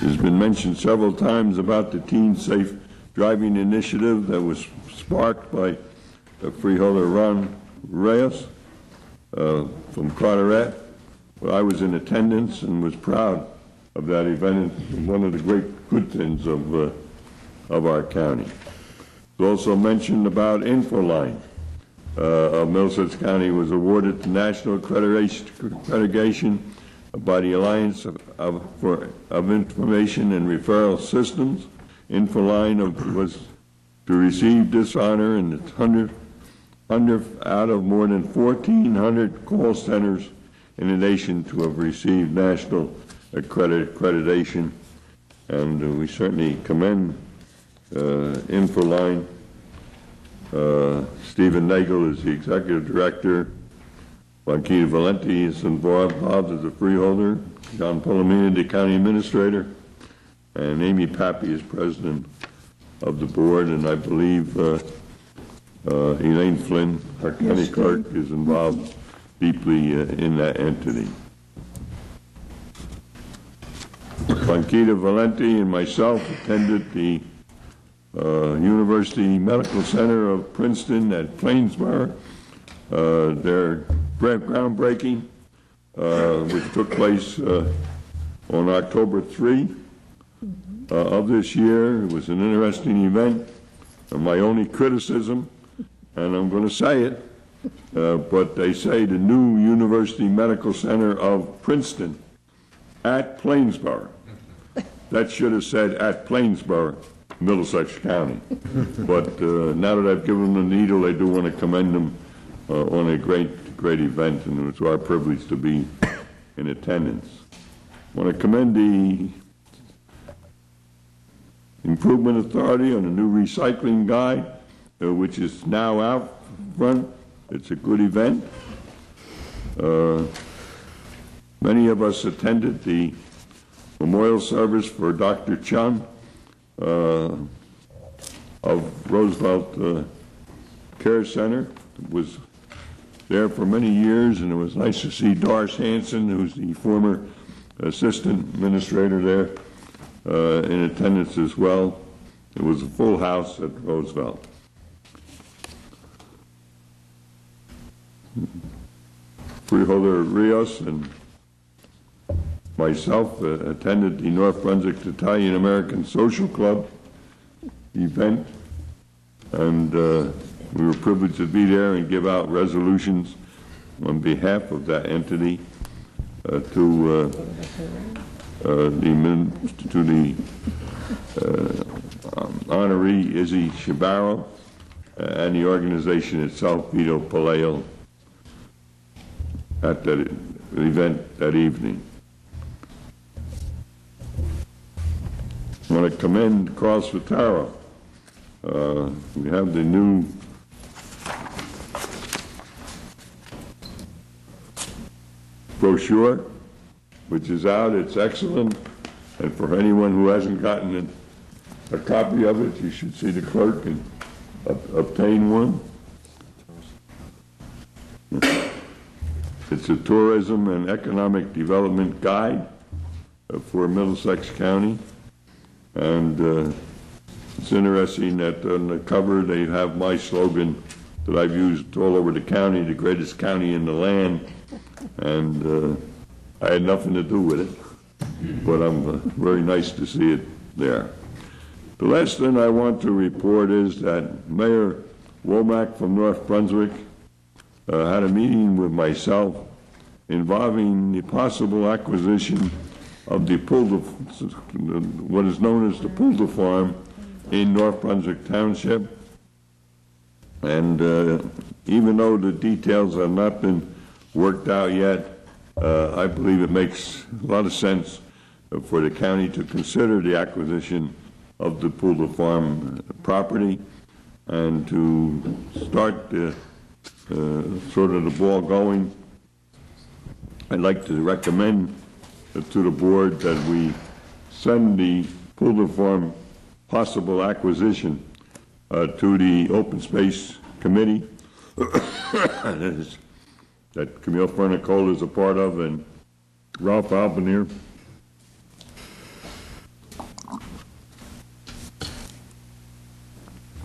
It's been mentioned several times about the Teen Safe Driving Initiative that was sparked by Freeholder Ron Reyes from Carteret. Well, I was in attendance and was proud of that event. It's one of the great good things of our county. It's also mentioned about Infoline of Middlesex County was awarded the national accreditation by the Alliance of Information and Referral Systems. Infoline was to receive this honor, and it's 100 out of more than 1,400 call centers in the nation to have received national accreditation. And we certainly commend Infoline. Stephen Nagel is the executive director. Juanquita Valenti is involved as a freeholder. John Polomina, the county administrator. And Amy Pappy is president of the board. And I believe Elaine Flynn, our county clerk, is involved deeply in that entity. Juanquita Valenti and myself attended the University Medical Center of Princeton at Plainsboro, their groundbreaking, which took place on October 3 of this year. It was an interesting event. My only criticism, and I'm going to say it, but they say the new University Medical Center of Princeton at Plainsboro. That should have said at Plainsboro, Middlesex County. But now that I've given them the needle, I do want to commend them on a great event, and it's our privilege to be in attendance. I want to commend the Improvement Authority on a new recycling guide, which is now out front. It's a good event. Many of us attended the memorial service for Dr. Chun of Roosevelt Care Center. It was there for many years, and it was nice to see Doris Hanson, who's the former assistant administrator there, in attendance as well. It was a full house at Roosevelt. Freeholder Rios and myself attended the North Brunswick Italian American Social Club event, and we were privileged to be there and give out resolutions on behalf of that entity to the honoree Izzy Shabaro and the organization itself, Vito Paleo, at that event that evening. I want to commend Carl Spataro. We have the new brochure, which is out. It's excellent. And for anyone who hasn't gotten a copy of it, you should see the clerk and obtain one. It's a tourism and economic development guide for Middlesex County. And it's interesting that on the cover they have my slogan, that I've used all over the county, the greatest county in the land, and I had nothing to do with it, but I'm very nice to see it there. The last thing I want to report is that Mayor Womack from North Brunswick had a meeting with myself involving the possible acquisition of the what is known as the Poulter Farm in North Brunswick Township. And even though the details have not been worked out yet, I believe it makes a lot of sense for the county to consider the acquisition of the Poulter Farm property and to start sort of the ball going. I'd like to recommend to the board that we send the Poulter Farm possible acquisition to the Open Space Committee that Camille Fernicola is a part of, and Ralph Albanier.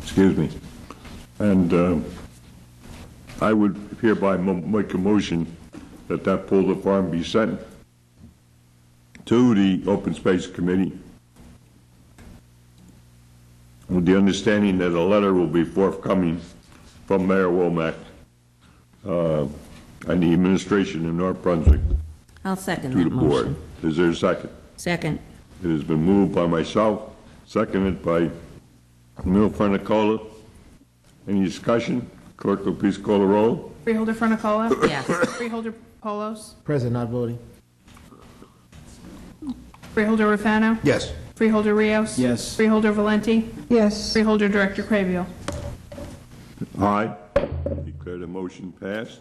Excuse me. And I would hereby make a motion that that Poulter Farm be sent to the Open Space Committee with the understanding that a letter will be forthcoming from Mayor Womack and the administration in North Brunswick I'll second to that the board. motion. Is there a second? Second. It has been moved by myself, seconded by Camille Fernicola. Any discussion? Clerk will please call the roll. Freeholder Fronicola? Yes. Freeholder Polos? President, not voting. Freeholder Rufano? Yes. Freeholder Rios? Yes. Freeholder Valenti? Yes. Freeholder Director Crabeel? Aye. Declare the motion passed.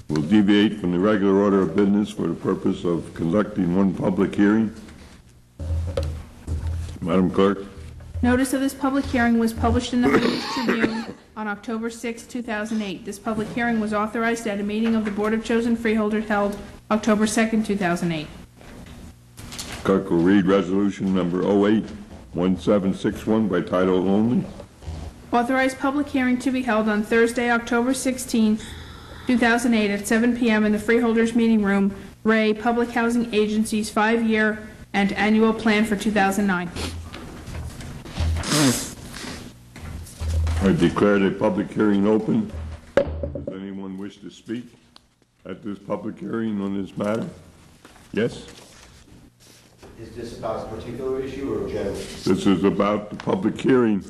We'll deviate from the regular order of business for the purpose of conducting one public hearing. Madam Clerk. Notice of this public hearing was published in the News Tribune on October 6, 2008. This public hearing was authorized at a meeting of the Board of Chosen Freeholders held October 2, 2008. Clerk will read resolution number 08-1761 by title only. Authorized public hearing to be held on Thursday, October 16, 2008 at 7 p.m. in the Freeholders Meeting Room, Ray, Public Housing Agency's 5-year and annual plan for 2009. I declare the public hearing open. Does anyone wish to speak at this public hearing on this matter? Yes? Is this about a particular issue or general? This is about the public hearing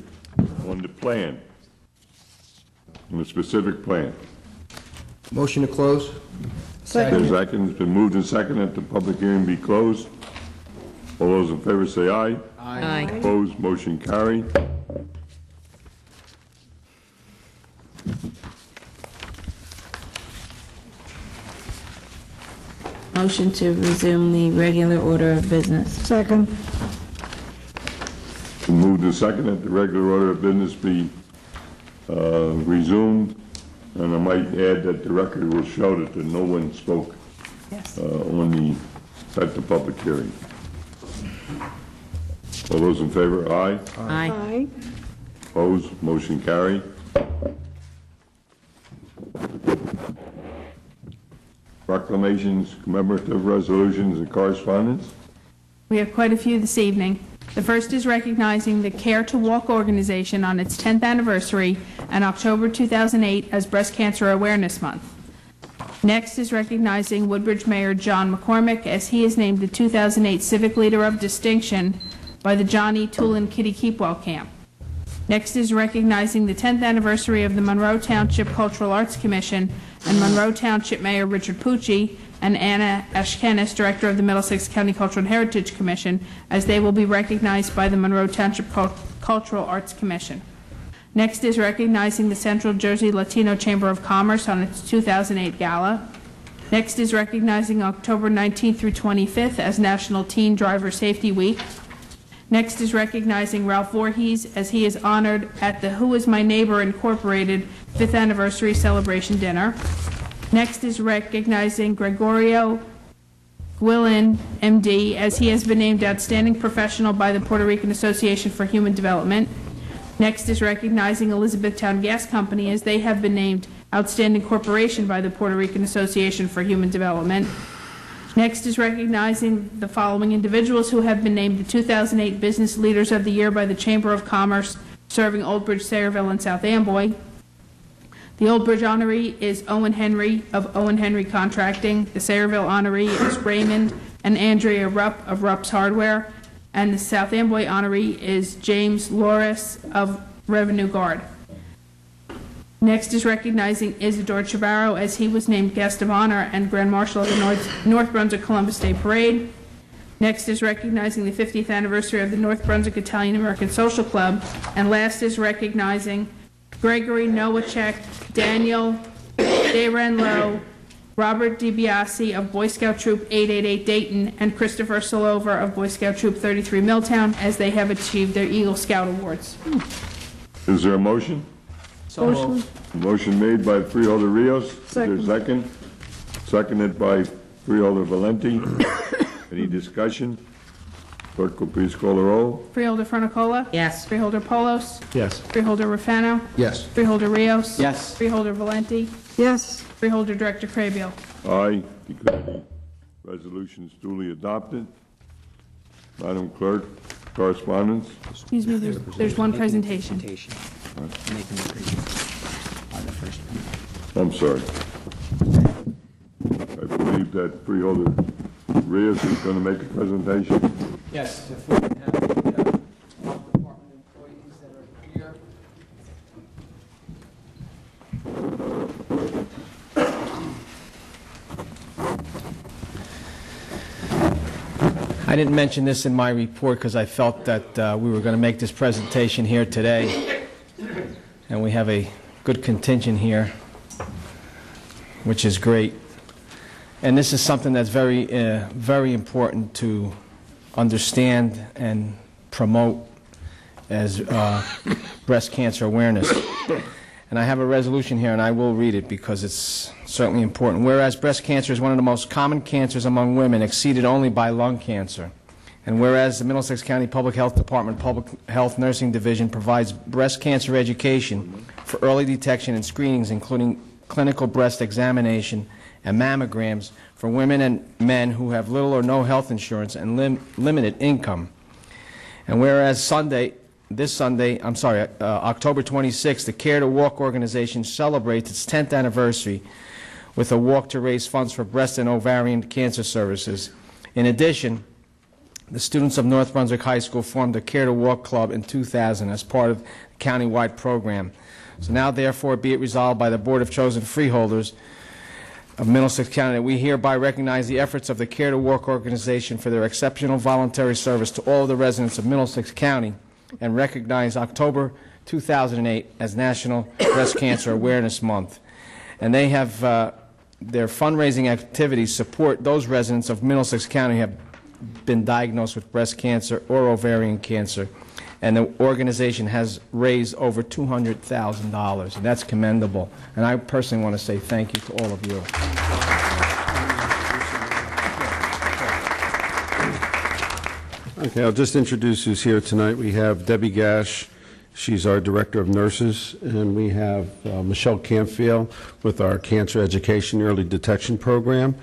on the plan, on the specific plan. Motion to close? There's second. It's been moved and seconded that the public hearing be closed. All those in favor say aye. Aye. Opposed, motion carried. Motion to resume the regular order of business. Second. Been moved and seconded that the regular order of business be resumed. And I might add that the record will show that no one spoke at the public hearing. All those in favor, aye. Aye. Aye. Opposed, motion carried. Proclamations, commemorative resolutions, and correspondence. We have quite a few this evening. The first is recognizing the Care to Walk organization on its 10th anniversary and October 2008 as Breast Cancer Awareness Month. Next is recognizing Woodbridge Mayor John McCormick as he is named the 2008 Civic Leader of Distinction by the John E. Toolin Kitty Keepwell Camp. Next is recognizing the 10th anniversary of the Monroe Township Cultural Arts Commission and Monroe Township Mayor Richard Pucci and Anna Ashkenis, Director of the Middlesex County Cultural and Heritage Commission, as they will be recognized by the Monroe Township Cultural Arts Commission. Next is recognizing the Central Jersey Latino Chamber of Commerce on its 2008 gala. Next is recognizing October 19th through 25th as National Teen Driver Safety Week. Next is recognizing Ralph Voorhees as he is honored at the Who Is My Neighbor Incorporated 5th Anniversary Celebration Dinner. Next is recognizing Gregorio Gwilyn, MD, as he has been named Outstanding Professional by the Puerto Rican Association for Human Development. Next is recognizing Elizabethtown Gas Company, as they have been named Outstanding Corporation by the Puerto Rican Association for Human Development. Next is recognizing the following individuals who have been named the 2008 Business Leaders of the Year by the Chamber of Commerce serving Old Bridge, Sayreville, and South Amboy. The Old Bridge honoree is Owen Henry of Owen Henry Contracting. The Sayreville honoree is Raymond and Andrea Rupp of Rupp's Hardware. And the South Amboy honoree is James Loris of Revenue Guard. Next is recognizing Isidore Chavarro, as he was named Guest of Honor and Grand Marshal of the North Brunswick Columbus Day Parade. Next is recognizing the 50th anniversary of the North Brunswick Italian American Social Club. And last is recognizing Gregory Nowacek, Daniel DeRenlo, Robert DiBiase of Boy Scout Troop 888 Dayton, and Christopher Solover of Boy Scout Troop 33 Milltown, as they have achieved their Eagle Scout Awards. Is there a motion? So moved. Motion made by Freeholder Rios. Second. Is there a second? Seconded by Freeholder Valenti. Any discussion? Clerk will please call the roll. Freeholder Fronicola? Yes. Freeholder Polos? Yes. Freeholder Rafano? Yes. Freeholder Rios? Yes. Freeholder Valenti? Yes, Freeholder Director Krabiel? Aye. Declare the resolution is duly adopted. Madam Clerk, correspondence? Excuse me, there's one presentation. Making the presentation on the first one. I'm sorry. I believe that Freeholder Rios is going to make a presentation. Yes, if we can have the health department employees that are here. I didn't mention this in my report because I felt that we were going to make this presentation here today, and we have a good contingent here, which is great. And this is something that's very, very important to understand and promote as breast cancer awareness. And I have a resolution here, and I will read it because it's certainly important. Whereas breast cancer is one of the most common cancers among women, exceeded only by lung cancer. And whereas the Middlesex County Public Health Department Public Health Nursing Division provides breast cancer education for early detection and screenings, including clinical breast examination and mammograms for women and men who have little or no health insurance and limited income. And whereas October 26th, the Care to Walk organization celebrates its 10th anniversary with a walk to raise funds for breast and ovarian cancer services. In addition, the students of North Brunswick High School formed the Care to Walk Club in 2000 as part of the county-wide program. So now, therefore, be it resolved by the Board of Chosen Freeholders of Middlesex County that we hereby recognize the efforts of the Care to Walk organization for their exceptional voluntary service to all of the residents of Middlesex County, and recognize October 2008 as National Breast Cancer Awareness Month. And they have their fundraising activities support those residents of Middlesex County who have been diagnosed with breast cancer or ovarian cancer. And the organization has raised over $200,000, and that's commendable. And I personally want to say thank you to all of you. Okay, I'll just introduce who's here tonight. We have Debbie Gash. She's our Director of Nurses. And we have Michelle Campfield with our Cancer Education Early Detection Program.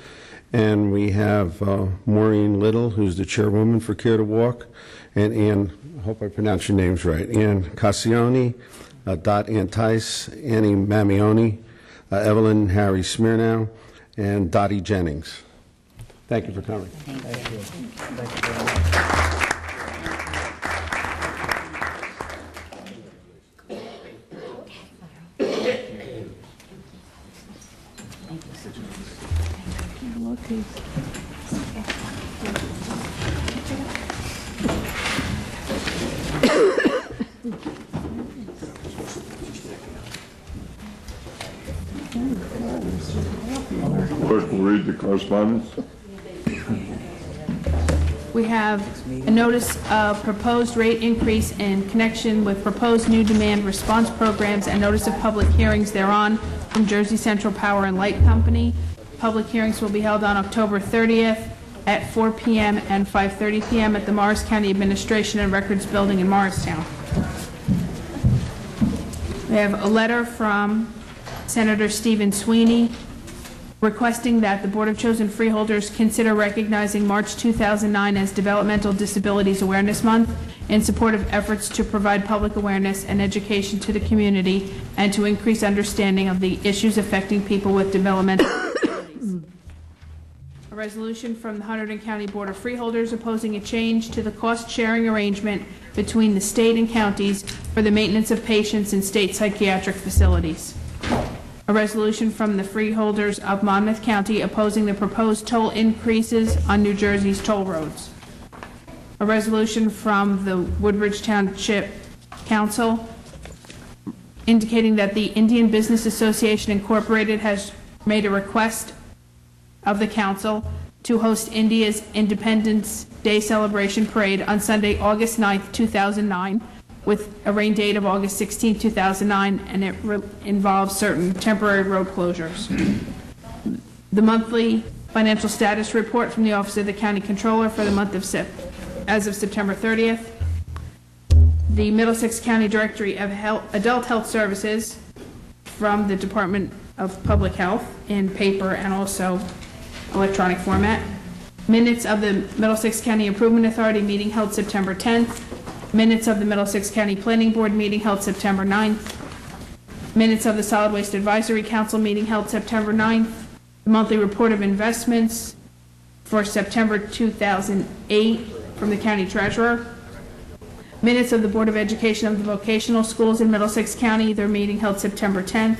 And we have Maureen Little, who's the Chairwoman for Care to Walk. And Ann, I hope I pronounced your names right, Ann Cassioni, Dot Antice, Annie Mamioni, Evelyn Harry Smirnow, and Dottie Jennings. Thank you for coming. Thank you. Thank you very much. Clerk will read the correspondence. We have a notice of proposed rate increase in connection with proposed new demand response programs and notice of public hearings thereon from Jersey Central Power and Light Company. Public hearings will be held on October 30th at 4 p.m. and 5:30 p.m. at the Morris County Administration and Records Building in Morristown. We have a letter from Senator Stephen Sweeney requesting that the Board of Chosen Freeholders consider recognizing March 2009 as Developmental Disabilities Awareness Month in support of efforts to provide public awareness and education to the community and to increase understanding of the issues affecting people with developmental disabilities. A resolution from the Hunterdon County Board of Freeholders opposing a change to the cost-sharing arrangement between the state and counties for the maintenance of patients in state psychiatric facilities. A resolution from the Freeholders of Monmouth County opposing the proposed toll increases on New Jersey's toll roads. A resolution from the Woodbridge Township Council indicating that the Indian Business Association Incorporated has made a request of the council to host India's Independence Day celebration parade on Sunday, August 9th, 2009, with a rain date of August 16, 2009, and it involves certain temporary road closures. The monthly financial status report from the Office of the County Controller for the month of as of September 30th. The Middlesex County Directory of Adult Health Services from the Department of Public Health in paper and also electronic format. Minutes of the Middlesex County Improvement Authority meeting held September 10th. Minutes of the Middlesex County Planning Board meeting held September 9th. Minutes of the Solid Waste Advisory Council meeting held September 9th. The monthly report of investments for September 2008 from the County Treasurer. Minutes of the Board of Education of the Vocational Schools in Middlesex County, their meeting held September 10th.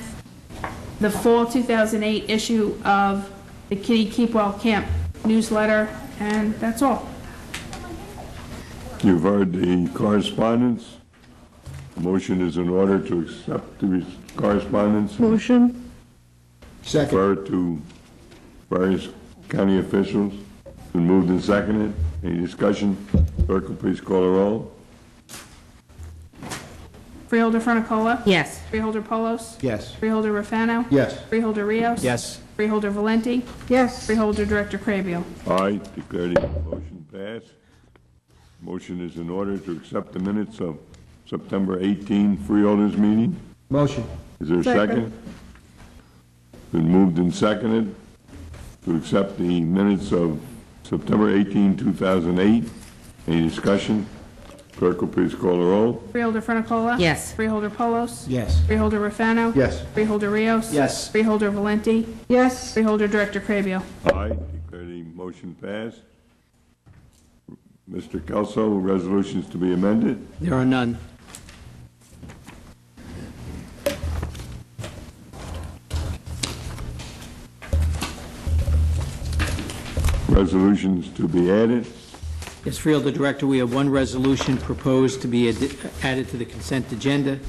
The fall 2008 issue of the Kitty Keepwell Camp newsletter, and that's all. You've heard the correspondence. Motion is in order to accept the correspondence. Motion. Second. Refer to various county officials. Been moved and seconded. Any discussion? Clerk will please call the roll. Freeholder Fronicola? Yes. Freeholder Polos? Yes. Freeholder Rafano? Yes. Freeholder Rios? Yes. Freeholder Valenti? Yes. Freeholder Director Crabio? Aye. Declare the motion passed. Motion is in order to accept the minutes of September 18 Freeholders meeting. Motion. Is there a second? Been moved and seconded to accept the minutes of September 18, 2008. Any discussion? Clerk will please call the roll. Freeholder Fronicola? Yes. Freeholder Polos? Yes. Freeholder Rafano? Yes. Freeholder Rios? Yes. Freeholder Valenti? Yes. Freeholder Director Crabio? Aye. Declare the motion passed. Mr. Kelso, resolutions to be amended? There are none. Resolutions to be added? Yes, Freeholder Director, we have one resolution proposed to be added to the consent agenda.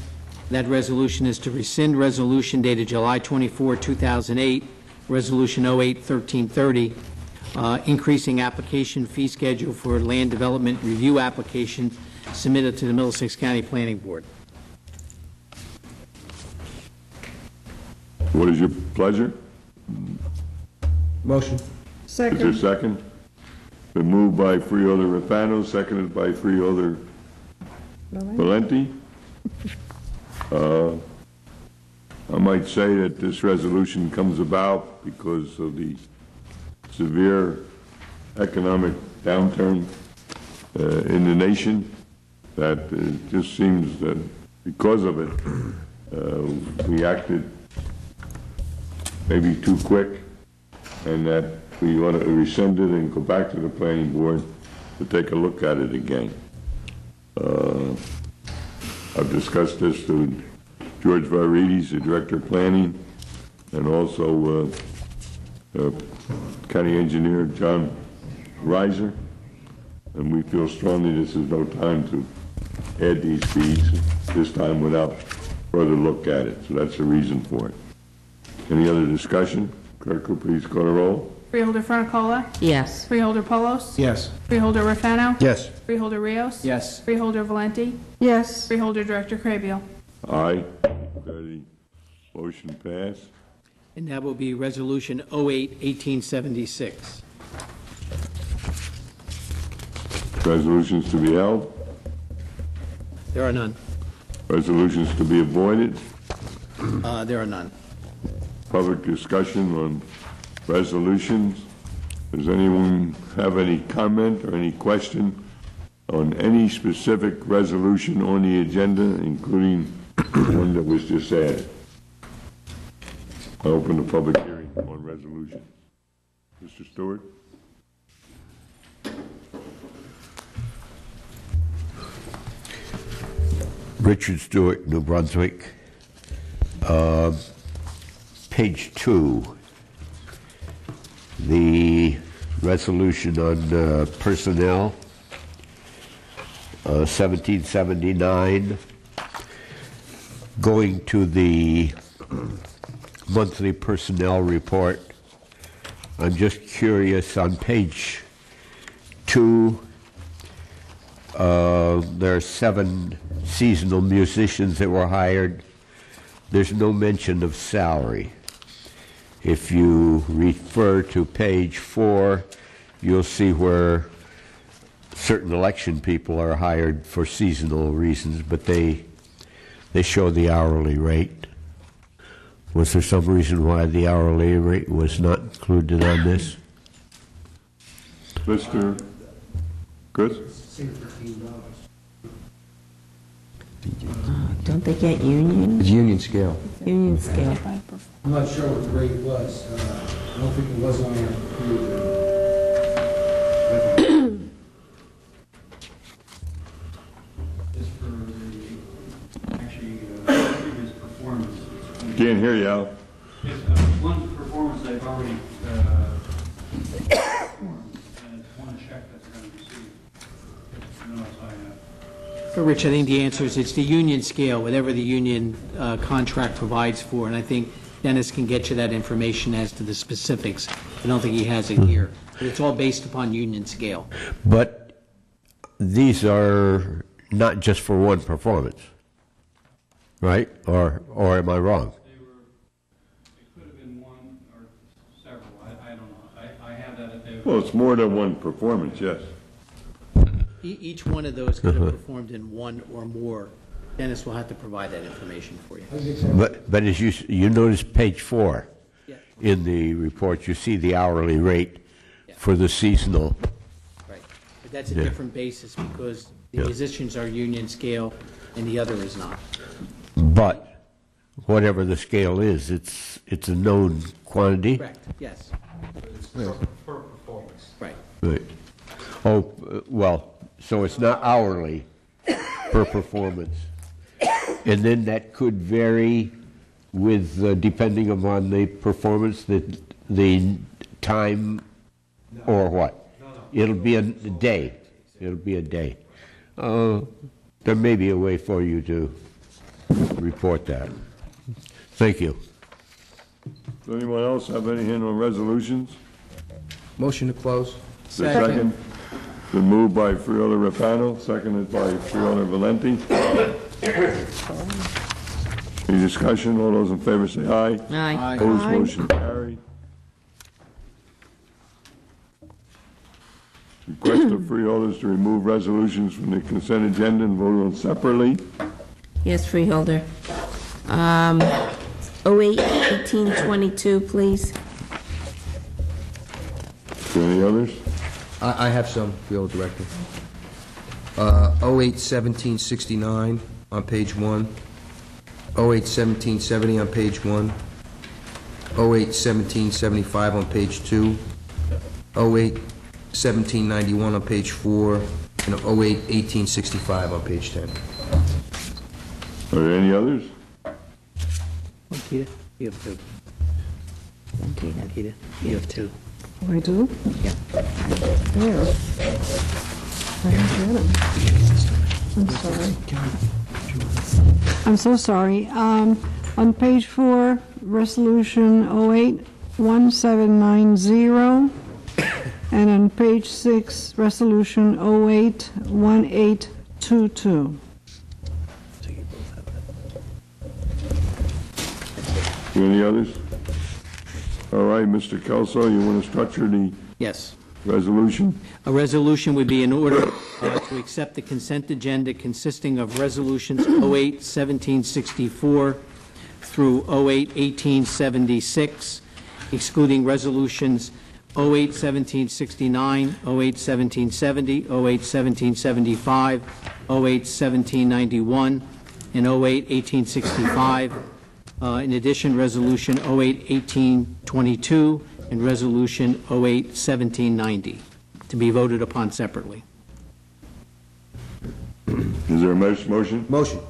That resolution is to rescind resolution dated July 24, 2008, Resolution 08-1330, increasing application fee schedule for land development review application submitted to the Middlesex County Planning Board. What is your pleasure? Motion. Is there a Second. second? Been moved by Freeholder Rafano, seconded by Freeholder Valenti. I might say that this resolution comes about because of the severe economic downturn in the nation, that it just seems that because of it, we acted maybe too quick, and that we want to rescind it and go back to the planning board to take a look at it again. I've discussed this to George Varides, the Director of Planning, and also County Engineer John Reiser, and we feel strongly this is no time to add these fees, this time without further look at it. So that's the reason for it. Any other discussion? Clerk will please call the roll. Freeholder Fronicola? Yes. Freeholder Polos? Yes. Freeholder Rafano? Yes. Freeholder Rios? Yes. Freeholder Valenti? Yes. Freeholder Director Crabio? Aye. Declare the motion passed. And that will be Resolution 08-1876. Resolutions to be held. There are none. Resolutions to be avoided. There are none. Public discussion on resolutions. Does anyone have any comment or any question on any specific resolution on the agenda, including the one that was just added? I open the public hearing on resolution. Mr. Stewart? Richard Stewart, New Brunswick. Page 2, the resolution on personnel, 1779, going to the monthly personnel report. I'm just curious, on page 2, there are 7 seasonal musicians that were hired. There's no mention of salary. If you refer to page 4, you'll see where certain election people are hired for seasonal reasons, but they show the hourly rate. Was there some reason why the hourly rate was not included on this? Mr. Good? Don't they get union? It's union scale. Union scale. I'm not sure what the rate was. I don't think it was on our Just for the, actually, previous performance. Can't hear you, Al. It's one performance they've already performed, and it's one check that's going to be received. No, that's all I have. Rich, I think the answer is it's the union scale, whatever the union contract provides for, and I think Dennis can get you that information as to the specifics. I don't think he has it here, but it's all based upon union scale. But these are not just for one performance, right? Or am I wrong? It could have been one or several. I don't know. I have that at the... Well, it's more than one performance, yes. Each one of those could have performed in one or more. Dennis will have to provide that information for you. But as you notice page 4 Yeah. in the report, you see the hourly rate for the seasonal. Right. But that's a different basis because the musicians are union scale and the other is not. But whatever the scale is, it's a known quantity. Correct, yes. It's per performance. Right. Right. Oh, well, so it's not hourly per performance. And then that could vary with, depending upon the performance, the time, or what? It'll be a day. It'll be a day. There may be a way for you to report that. Thank you. Does anyone else have anything on resolutions? Motion to close. Second. Been moved by Freeholder Rapano, seconded by Freeholder Valenti. Any discussion? All those in favor say aye. Aye. Opposed, motion carried. Request of freeholders to remove resolutions from the consent agenda and vote on separately. Yes, Freeholder. 08-1822, please. Any others? I have some, Field Director. 08-1769 on page 1. 08-1770 on page 1. 08-1775 on page 2. 08-1791 on page 4. And 08-1865 on page 10. Are there any others? Keita, you have 2. Keita, you have 2. I do? Yeah. There. I don't get them. I'm sorry. I'm so sorry. On page 4, resolution 08-1790, and on page 6, resolution 08-1822. Any others? All right, Mr. Kelso, you want to structure the Yes. resolution? A resolution would be in order to accept the consent agenda consisting of resolutions 08-1764 through 08-1876, excluding resolutions 08-1769, 08-1770, 08-1775, 08-1791, and 08-1865. In addition, Resolution 08-1822 and Resolution 08-1790 to be voted upon separately. Is there a motion? Motion.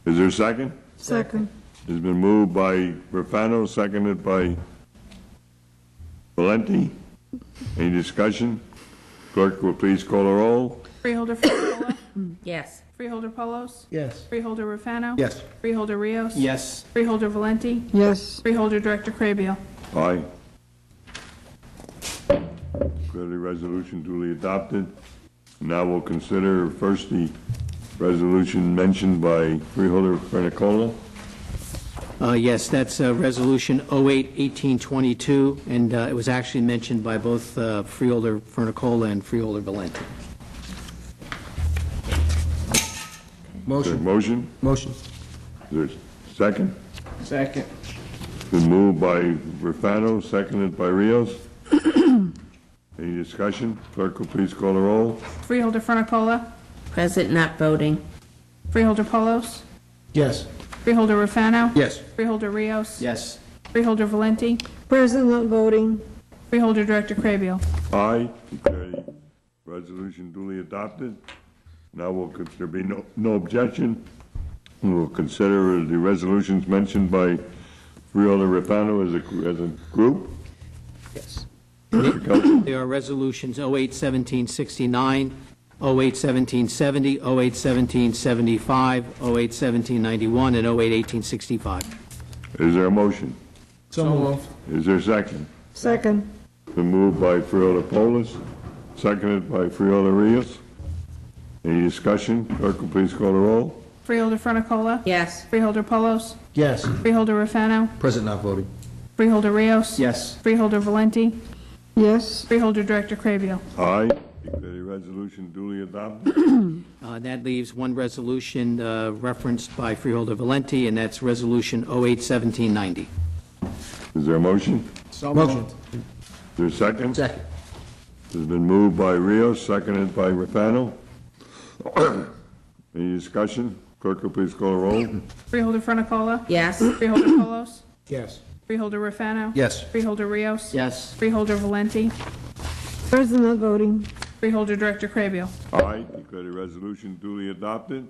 Is there a second? Second. It's been moved by Rufano, seconded by Valenti. Any discussion? Clerk will please call the roll. Freeholder Funicola? Yes. Freeholder Polos? Yes. Freeholder Rufano? Yes. Freeholder Rios? Yes. Freeholder Valenti? Yes. Freeholder Director Krabiel? Aye. Declare the resolution duly adopted. Now we'll consider first the resolution mentioned by Freeholder Funicola. Yes, that's Resolution 08-1822, and it was actually mentioned by both Freeholder Funicola and Freeholder Valenti. Motion. Motion? Motion. Is there a second? Second. Been moved by Rufano, seconded by Rios. Any discussion? Clerk will please call the roll. Freeholder Funicola? Present, not voting. Freeholder Polos? Yes. Freeholder Rufano? Yes. Freeholder Rios? Yes. Freeholder Valenti? Present, not voting. Freeholder Director Krabiel? Aye. Declare the resolution duly adopted. Now there be no objection. We'll consider the resolutions mentioned by Freeholder Rufano as a group. Yes. Mr. Kelly? There are resolutions 08-1769, 08-1770, 08-1775, 08-1791, and 08-1865. Is there a motion? So moved. Is there a second? Second. Been moved by Freeholder Polis, seconded by Freeholder Rios. Any discussion? Clerk will please call the roll. Freeholder Funicola? Yes. Freeholder Polos? Yes. Freeholder Rufano? Present not voting. Freeholder Rios? Yes. Freeholder Valenti? Yes. Freeholder Director Krabiel? Aye. Declare the resolution duly adopted. That leaves one resolution referenced by Freeholder Valenti, and that's Resolution 08-1790. Is there a motion? So Motion. moved. Is there a second? Second. It has been moved by Rios, seconded by Rufano. Any discussion? Clerk will please call the roll. Freeholder Funicola? Yes. Freeholder Polos? Yes. Freeholder Rufano? Yes. Freeholder Rios? Yes. Freeholder Valenti? Present, not voting. Freeholder Director Krabiel? Aye. Declare the resolution duly adopted.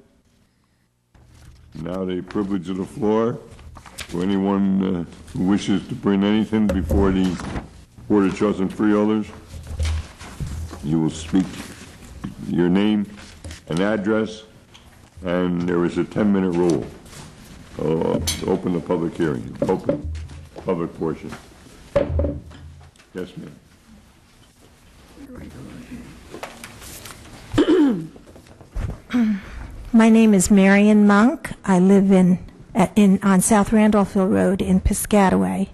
Now the privilege of the floor. For anyone who wishes to bring anything before the Board of Chosen Freeholders, you will speak your name and address, and there is a 10-minute rule. Open the public hearing, open public portion. Yes, ma'am. My name is Marion Monk. I live on South Randolphville Road in Piscataway.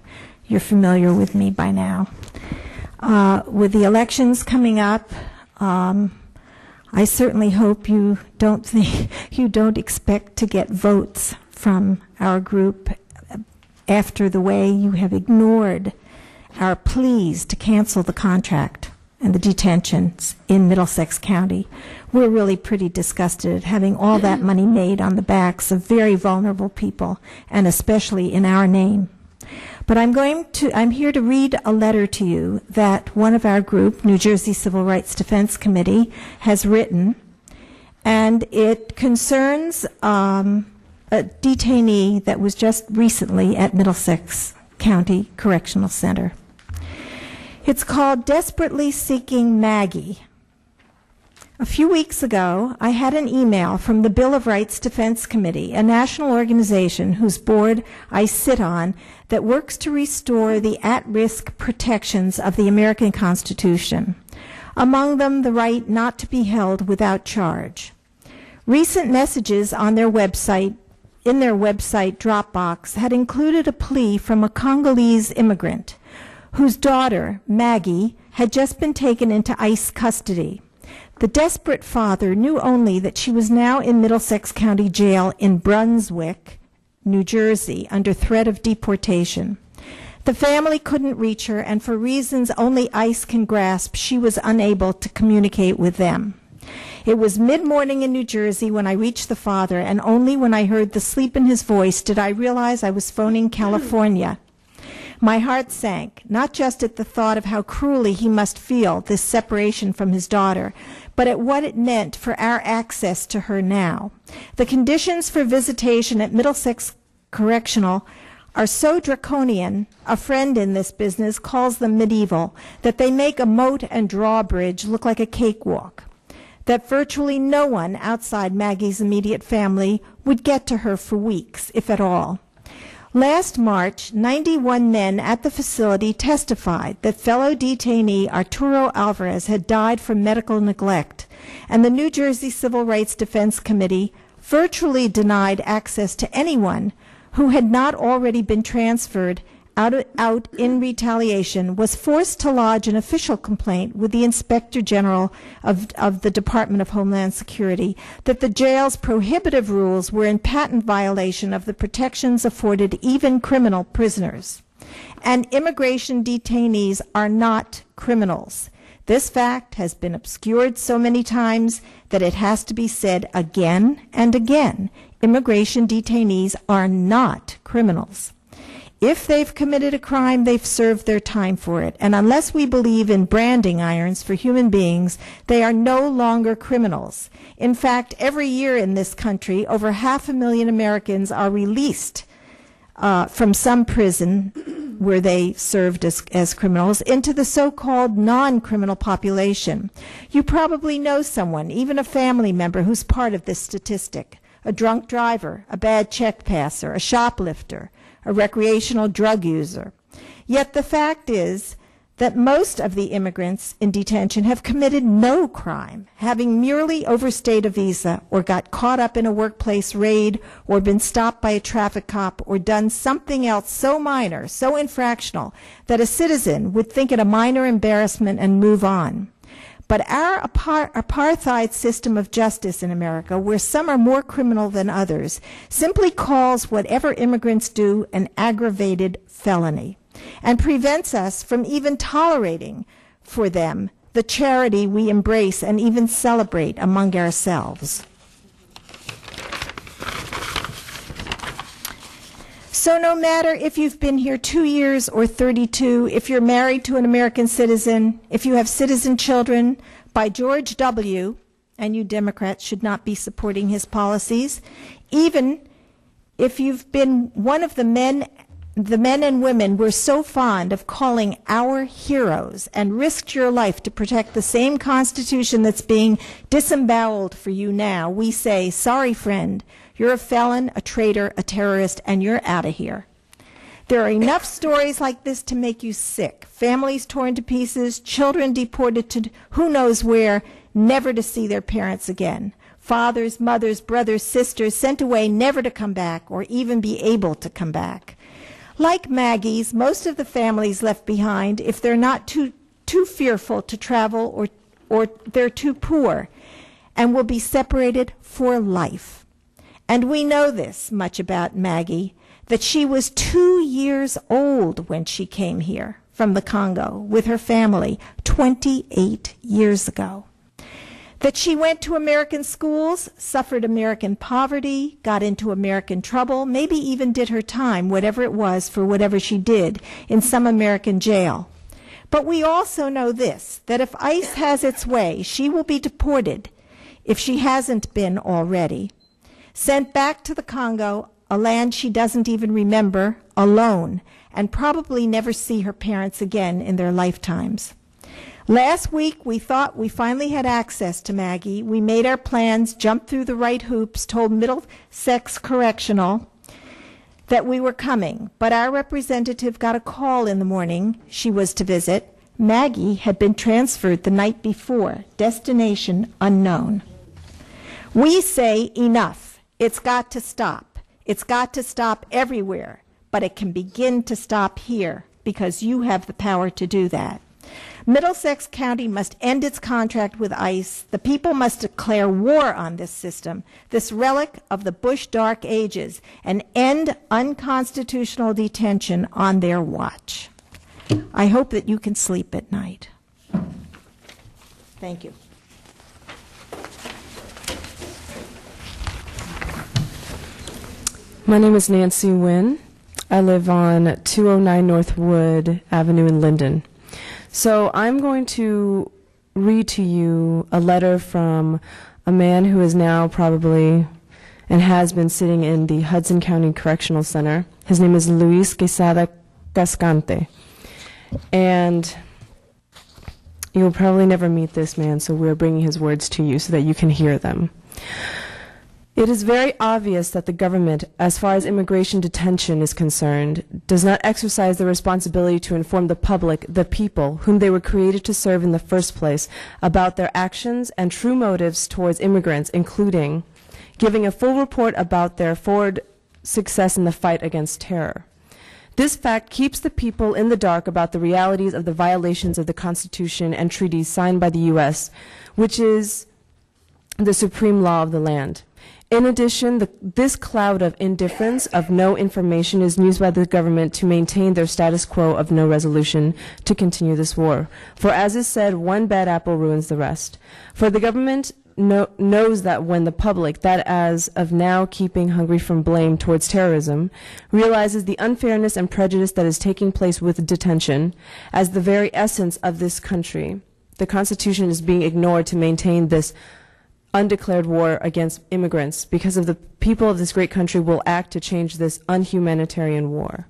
You're familiar with me by now. With the elections coming up, I certainly hope you don't expect to get votes from our group after the way you have ignored our pleas to cancel the contract and the detentions in Middlesex County. We're really pretty disgusted at having all that money made on the backs of very vulnerable people, and especially in our name. But I'm here to read a letter to you that one of our group, New Jersey Civil Rights Defense Committee, has written, and it concerns a detainee that was just recently at Middlesex County Correctional Center. It's called Desperately Seeking Maggie. A few weeks ago, I had an email from the Bill of Rights Defense Committee, a national organization whose board I sit on that works to restore the at-risk protections of the American Constitution, among them the right not to be held without charge. Recent messages on their website, in their website Dropbox, had included a plea from a Congolese immigrant whose daughter, Maggie, had just been taken into ICE custody. The desperate father knew only that she was now in Middlesex County Jail in Brunswick, New Jersey, under threat of deportation. The family couldn't reach her, and for reasons only ICE can grasp, she was unable to communicate with them. It was mid-morning in New Jersey when I reached the father, and only when I heard the sleep in his voice did I realize I was phoning California. My heart sank, not just at the thought of how cruelly he must feel this separation from his daughter, but at what it meant for our access to her now. The conditions for visitation at Middlesex Correctional are so draconian, a friend in this business calls them medieval, that they make a moat and drawbridge look like a cakewalk, that virtually no one outside Maggie's immediate family would get to her for weeks, if at all. Last March, 91 men at the facility testified that fellow detainee Arturo Alvarez had died from medical neglect, and the New Jersey Civil Rights Defense Committee virtually denied access to anyone who had not already been transferred out in retaliation, was forced to lodge an official complaint with the Inspector General of the Department of Homeland Security that the jail's prohibitive rules were in patent violation of the protections afforded even criminal prisoners. And immigration detainees are not criminals. This fact has been obscured so many times that it has to be said again and again. Immigration detainees are not criminals. If they've committed a crime, they've served their time for it. And unless we believe in branding irons for human beings, they are no longer criminals. In fact, every year in this country, over 500,000 Americans are released from some prison where they served as criminals into the so-called non-criminal population. You probably know someone, even a family member, who's part of this statistic. A drunk driver, a bad check passer, a shoplifter, a recreational drug user. Yet the fact is that most of the immigrants in detention have committed no crime, having merely overstayed a visa or got caught up in a workplace raid or been stopped by a traffic cop or done something else so minor, so infractional, that a citizen would think it a minor embarrassment and move on. But our apartheid system of justice in America, where some are more criminal than others, simply calls whatever immigrants do an aggravated felony and prevents us from even tolerating for them the charity we embrace and even celebrate among ourselves. So no matter if you've been here 2 years or 32, if you're married to an American citizen, if you have citizen children, by George W., and you Democrats should not be supporting his policies, even if you've been one of the men and women we're so fond of calling our heroes and risked your life to protect the same Constitution that's being disemboweled for you now, we say, sorry, friend, you're a felon, a traitor, a terrorist, and you're out of here. There are enough stories like this to make you sick. Families torn to pieces, children deported to who knows where, never to see their parents again. Fathers, mothers, brothers, sisters sent away never to come back or even be able to come back. Like Maggie's, most of the families left behind, if they're not too fearful to travel or they're too poor, and will be separated for life. And we know this much about Maggie, that she was 2 years old when she came here from the Congo with her family 28 years ago. That she went to American schools, suffered American poverty, got into American trouble, maybe even did her time, whatever it was, for whatever she did in some American jail. But we also know this, that if ICE has its way, she will be deported, if she hasn't been already, sent back to the Congo, a land she doesn't even remember, alone, and probably never see her parents again in their lifetimes. Last week, we thought we finally had access to Maggie. We made our plans, jumped through the right hoops, told Middlesex Correctional that we were coming, but our representative got a call in the morning she was to visit. Maggie had been transferred the night before, destination unknown. We say enough. It's got to stop. It's got to stop everywhere, but it can begin to stop here, because you have the power to do that. Middlesex County must end its contract with ICE. The people must declare war on this system, this relic of the Bush dark ages, and end unconstitutional detention on their watch. I hope that you can sleep at night. Thank you. My name is Nancy Wynn. I live on 209 Northwood Avenue in Linden. So I'm going to read to you a letter from a man who is now probably and has been sitting in the Hudson County Correctional Center. His name is Luis Quesada Cascante. And you'll probably never meet this man, so we're bringing his words to you so that you can hear them. It is very obvious that the government, as far as immigration detention is concerned, does not exercise the responsibility to inform the public, the people, whom they were created to serve in the first place, about their actions and true motives towards immigrants, including giving a full report about their forward success in the fight against terror. This fact keeps the people in the dark about the realities of the violations of the Constitution and treaties signed by the U.S., which is the supreme law of the land. In addition, this cloud of indifference, of no information, is used by the government to maintain their status quo of no resolution to continue this war. For as is said, one bad apple ruins the rest. For the government knows that when the public, that as of now keeping hungry from blame towards terrorism, realizes the unfairness and prejudice that is taking place with detention, as the very essence of this country, the Constitution is being ignored to maintain this undeclared war against immigrants, because of the people of this great country will act to change this unhumanitarian war.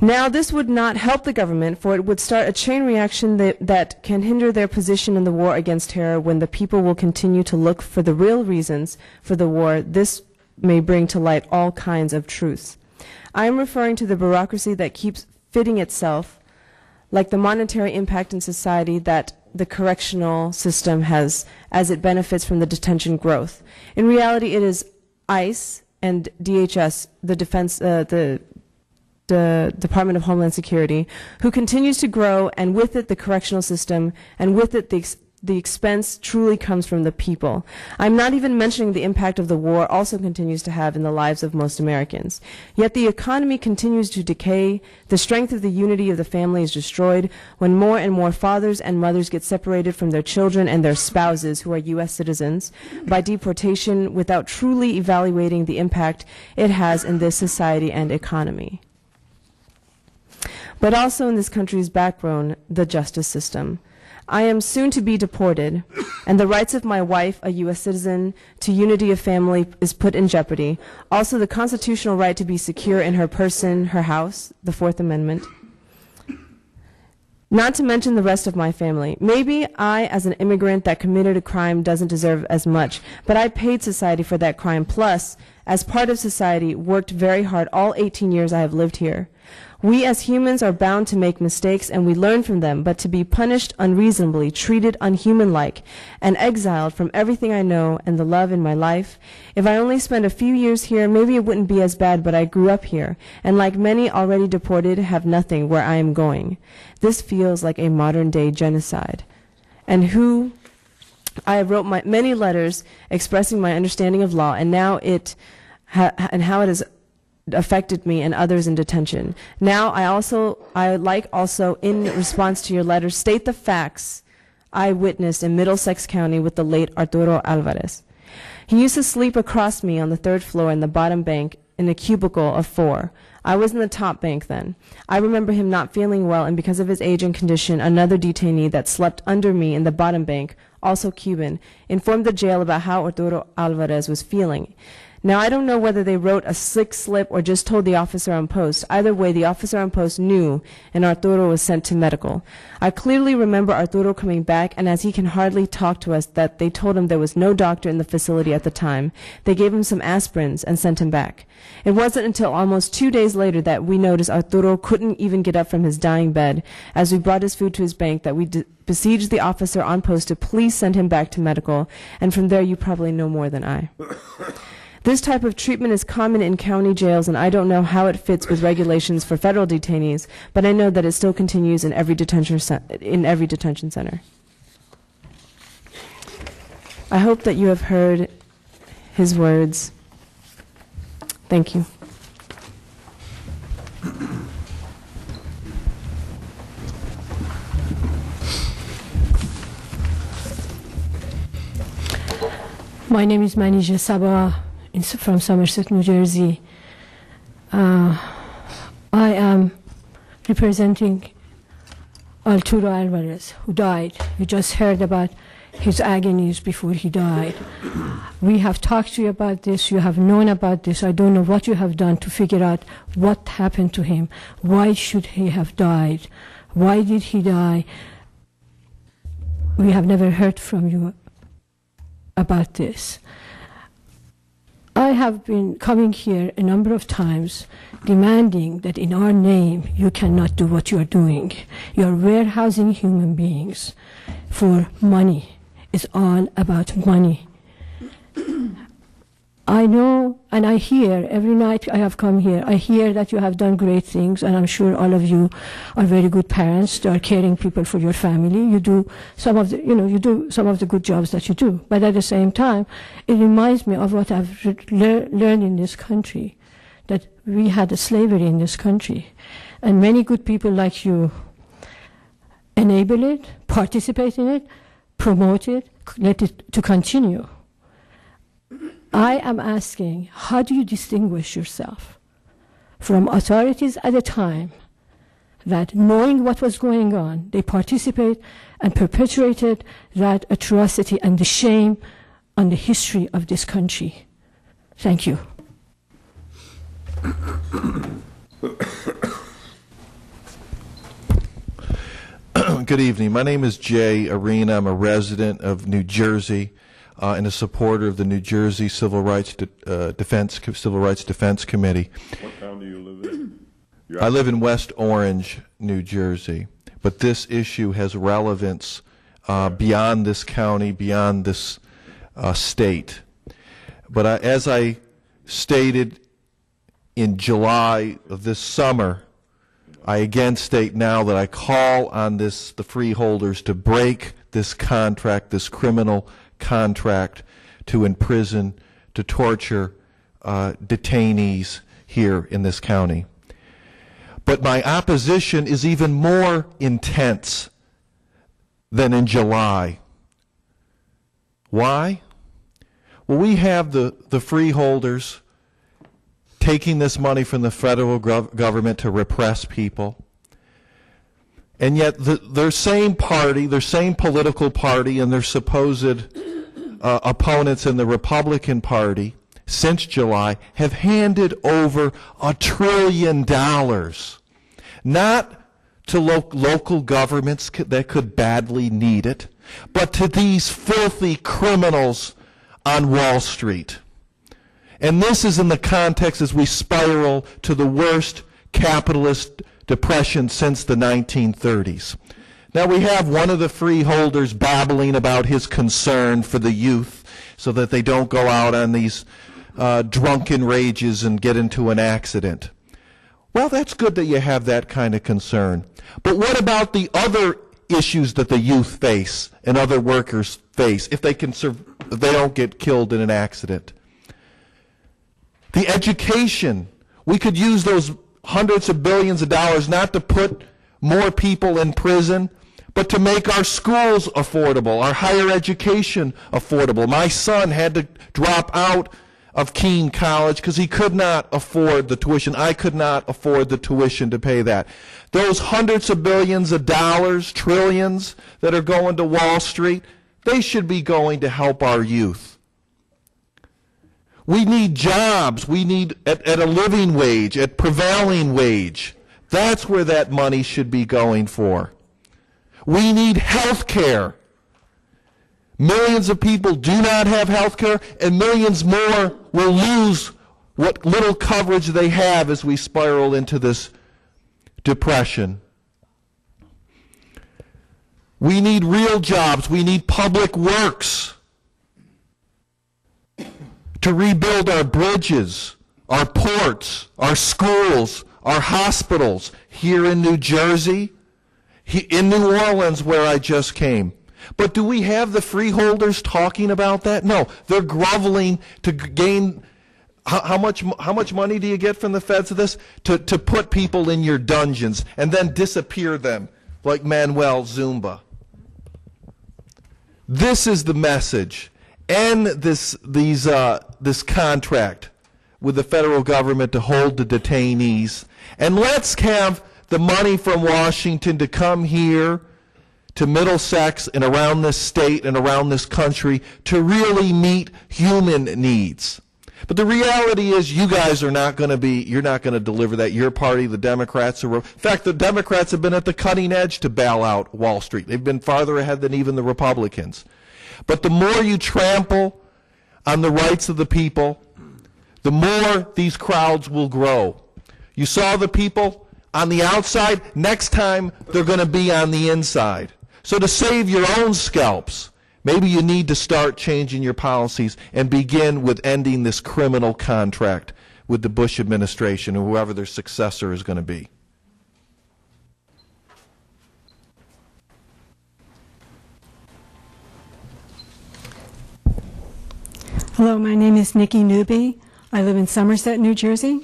Now, this would not help the government, for it would start a chain reaction that can hinder their position in the war against terror when the people will continue to look for the real reasons for the war. This may bring to light all kinds of truths. I am referring to the bureaucracy that keeps fitting itself, like the monetary impact in society that the correctional system has as it benefits from the detention growth. In reality, it is ICE and DHS, the Department of Homeland Security, who continues to grow, and with it the correctional system, and with it the expense truly comes from the people. I'm not even mentioning the impact of the war also continues to have in the lives of most Americans. Yet the economy continues to decay, the strength of the unity of the family is destroyed when more and more fathers and mothers get separated from their children and their spouses who are U.S. citizens by deportation without truly evaluating the impact it has in this society and economy. But also in this country's backbone, the justice system. I am soon to be deported, and the rights of my wife, a U.S. citizen, to unity of family is put in jeopardy. Also, the constitutional right to be secure in her person, her house, the Fourth Amendment. Not to mention the rest of my family. Maybe I, as an immigrant that committed a crime, doesn't deserve as much, but I paid society for that crime, plus, as part of society, worked very hard all 18 years I have lived here. We as humans are bound to make mistakes and we learn from them, but to be punished unreasonably, treated unhuman-like, and exiled from everything I know and the love in my life, if I only spent a few years here, maybe it wouldn't be as bad, but I grew up here, and like many already deported, have nothing where I am going. This feels like a modern-day genocide. And I have wrote many letters expressing my understanding of law, and now and how it has affected me and others in detention. Now I like also in response to your letter, state the facts I witnessed in Middlesex County with the late Arturo Alvarez. He used to sleep across me on the third floor in the bottom bank in a cubicle of 4. I was in the top bank then. I remember him not feeling well, and because of his age and condition, another detainee that slept under me in the bottom bank, also Cuban, informed the jail about how Arturo Alvarez was feeling. Now, I don't know whether they wrote a slick slip or just told the officer on post. Either way, the officer on post knew, and Arturo was sent to medical. I clearly remember Arturo coming back, and as he can hardly talk to us, that they told him there was no doctor in the facility at the time. They gave him some aspirins and sent him back. It wasn't until almost 2 days later that we noticed Arturo couldn't even get up from his dying bed. As we brought his food to his bank, that we besieged the officer on post to please send him back to medical, and from there you probably know more than I. This type of treatment is common in county jails, and I don't know how it fits with regulations for federal detainees, but I know that it still continues in every detention center. I hope that you have heard his words. Thank you. My name is Manija Sabah from Somerset, New Jersey. I am representing Arturo Alvarez, who died. You just heard about his agonies before he died. We have talked to you about this. You have known about this. I don't know what you have done to figure out what happened to him. Why should he have died? Why did he die? We have never heard from you about this. I have been coming here a number of times demanding that in our name you cannot do what you are doing. You are warehousing human beings for money. It's all about money. I know and I hear every night I have come here, I hear that you have done great things, and I'm sure all of you are very good parents. You are caring people for your family. You do some of the, you do some of the good jobs that you do. But at the same time, it reminds me of what I've learned in this country, that we had a slavery in this country, and many good people like you enable it, participate in it, promote it, let it to continue. I am asking, how do you distinguish yourself from authorities at a time that, knowing what was going on, they participate and perpetuated that atrocity and the shame on the history of this country? Thank you. Good evening. My name is Jay Arena. I'm a resident of New Jersey and a supporter of the New Jersey Civil Rights Defense Committee. What town do you live in? I live in West Orange, New Jersey. But this issue has relevance beyond this county, beyond this state. But as I stated in July of this summer, I again state now that I call on the freeholders to break this contract, this criminal contract, to imprison, to torture detainees here in this county. But my opposition is even more intense than in July. Why? Well, we have the freeholders taking this money from the federal government to repress people. And yet their same party, their same political party, and their supposed opponents in the Republican Party since July have handed over $1 trillion, not to local governments that could badly need it, but to these filthy criminals on Wall Street. And this is in the context as we spiral to the worst capitalist depression since the 1930s. Now we have one of the freeholders babbling about his concern for the youth so that they don't go out on these drunken rages and get into an accident. Well, that's good that you have that kind of concern. But what about the other issues that the youth face and other workers face if they don't get killed in an accident? The education. We could use those hundreds of billions of dollars not to put more people in prison, but to make our schools affordable, our higher education affordable. My son had to drop out of Keene College because he could not afford the tuition. I could not afford the tuition to pay that. Those hundreds of billions of dollars, trillions that are going to Wall Street, they should be going to help our youth. We need jobs. We need at a living wage, at prevailing wage. That's where that money should be going for. We need health care. Millions of people do not have health care, and millions more will lose what little coverage they have as we spiral into this depression. We need real jobs. We need public works to rebuild our bridges, our ports, our schools, our hospitals here in New Jersey, in New Orleans where I just came. But do we have the freeholders talking about that? No, they're groveling to gain. How much money do you get from the feds of this? To put people in your dungeons and then disappear them like Manuel Zumba. This is the message. End this contract with the federal government to hold the detainees, and let's have the money from Washington to come here to Middlesex and around this state and around this country to really meet human needs. But the reality is you guys are not going to you're not going to deliver that. Your party, the Democrats, in fact, the Democrats have been at the cutting edge to bail out Wall Street. They've been farther ahead than even the Republicans. But the more you trample on the rights of the people, the more these crowds will grow. You saw the people on the outside. Next time, they're going to be on the inside. So to save your own scalps, maybe you need to start changing your policies and begin with ending this criminal contract with the Bush administration or whoever their successor is going to be. Hello, my name is Nikki Newby. I live in Somerset, New Jersey.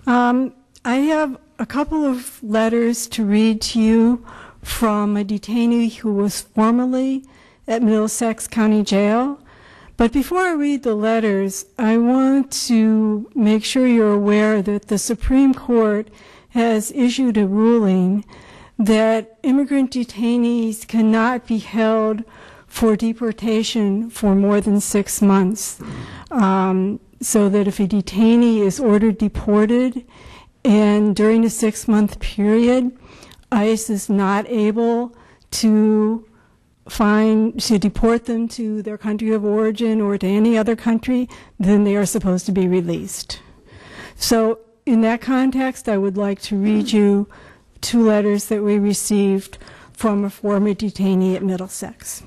I have a couple of letters to read to you from a detainee who was formerly at Middlesex County Jail. But before I read the letters, I want to make sure you're aware that the Supreme Court has issued a ruling that immigrant detainees cannot be held for deportation for more than 6 months. So that if a detainee is ordered deported and during a 6-month period, ICE is not able to deport them to their country of origin or to any other country, then they are supposed to be released. So in that context, I would like to read you 2 letters that we received from a former detainee at Middlesex.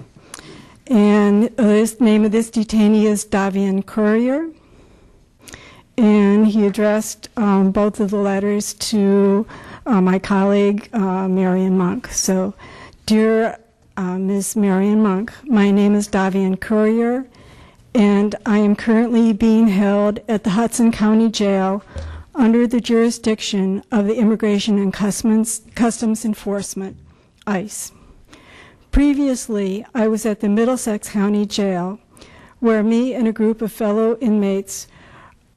And the name of this detainee is Davian Courier. And he addressed both of the letters to my colleague, Marion Monk. So, dear Ms. Marion Monk, my name is Davian Courier, and I am currently being held at the Hudson County Jail under the jurisdiction of the Immigration and Customs Enforcement, ICE. Previously, I was at the Middlesex County Jail, where me and a group of fellow inmates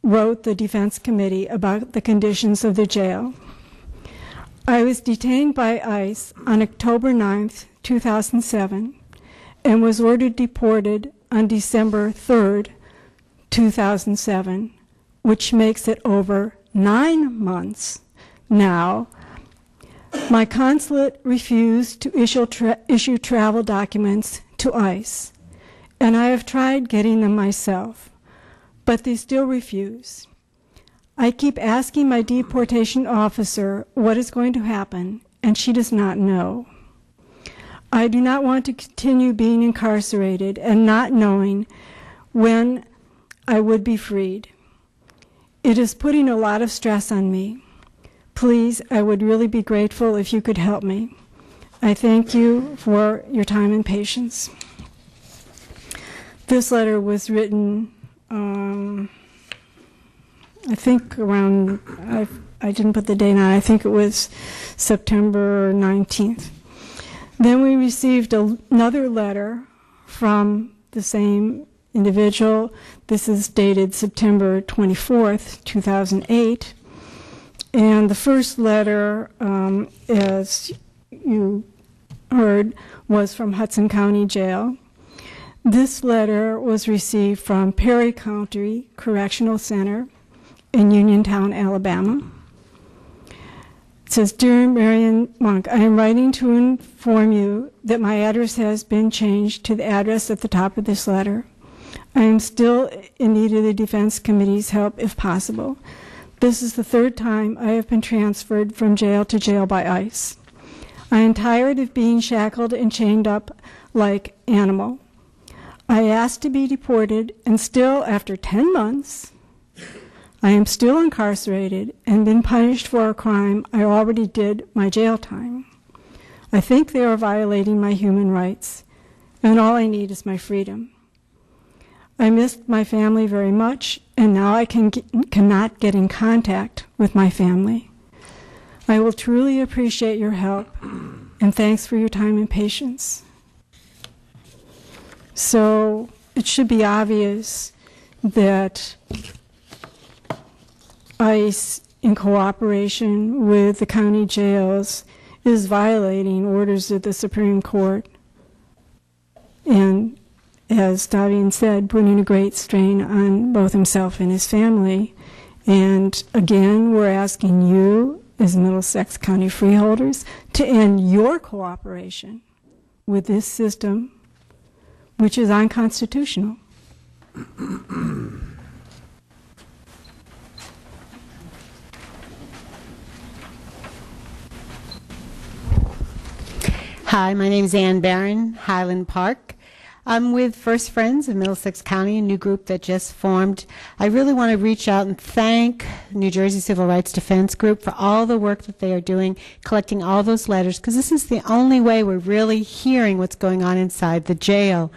wrote the defense committee about the conditions of the jail. I was detained by ICE on October 9th, 2007, and was ordered deported on December 3rd, 2007, which makes it over 9 months now. My consulate refused to issue travel documents to ICE, and I have tried getting them myself, but they still refuse. I keep asking my deportation officer what is going to happen, and she does not know. I do not want to continue being incarcerated and not knowing when I would be freed. It is putting a lot of stress on me. Please, I would really be grateful if you could help me. I thank you for your time and patience. This letter was written, I think around, I didn't put the date on, I think it was September 19th. Then we received another letter from the same individual. This is dated September 24th, 2008. And the first letter, as you heard, was from Hudson County Jail. This letter was received from Perry County Correctional Center in Uniontown, Alabama. It says, Dear Marion Monk, I am writing to inform you that my address has been changed to the address at the top of this letter. I am still in need of the Defense Committee's help if possible. This is the 3rd time I have been transferred from jail to jail by ICE. I am tired of being shackled and chained up like animal. I asked to be deported, and still, after 10 months, I am still incarcerated and been punished for a crime I already did my jail time. I think they are violating my human rights, and all I need is my freedom. I missed my family very much, and now I cannot get in contact with my family. I will truly appreciate your help, and thanks for your time and patience. So it should be obvious that ICE, in cooperation with the county jails, is violating orders of the Supreme Court and, as Davian said, putting a great strain on both himself and his family. And again, we're asking you, as Middlesex County freeholders, to end your cooperation with this system, which is unconstitutional. Hi, my name is Ann Barron, Highland Park. I'm with First Friends of Middlesex County, a new group that just formed. I really want to reach out and thank New Jersey Civil Rights Defense Group for all the work that they are doing, collecting all those letters, because this is the only way we're really hearing what's going on inside the jail.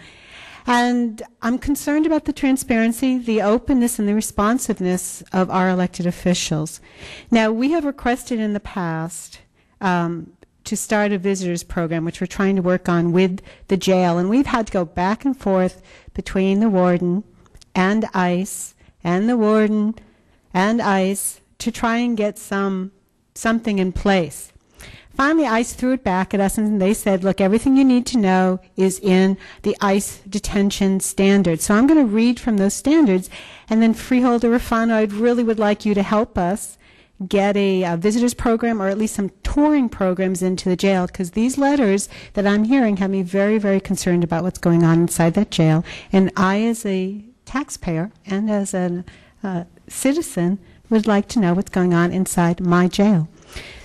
And I'm concerned about the transparency, the openness, and the responsiveness of our elected officials. Now, we have requested in the past to start a visitors program, which we're trying to work on with the jail. And we've had to go back and forth between the warden and ICE and the warden and ICE to try and get something in place. Finally, ICE threw it back at us, and they said, look, everything you need to know is in the ICE detention standards. So I'm going to read from those standards, and then Freeholder Rafano, I really would like you to help us get a visitors program, or at least some touring programs into the jail, because these letters that I'm hearing have me very, very concerned about what's going on inside that jail. And I, as a taxpayer and as a citizen, would like to know what's going on inside my jail.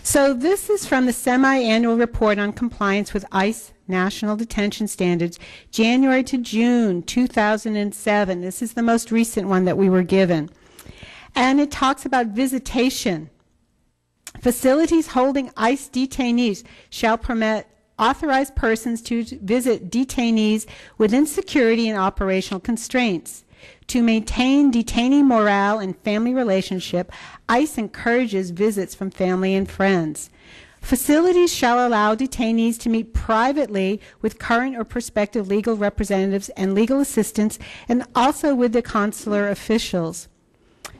So this is from the semi-annual report on compliance with ICE National Detention Standards, January to June 2007. This is the most recent one that we were given. And it talks about visitation. Facilities holding ICE detainees shall permit authorized persons to visit detainees within security and operational constraints. To maintain detainee morale and family relationship, ICE encourages visits from family and friends. Facilities shall allow detainees to meet privately with current or prospective legal representatives and legal assistants, and also with the consular officials.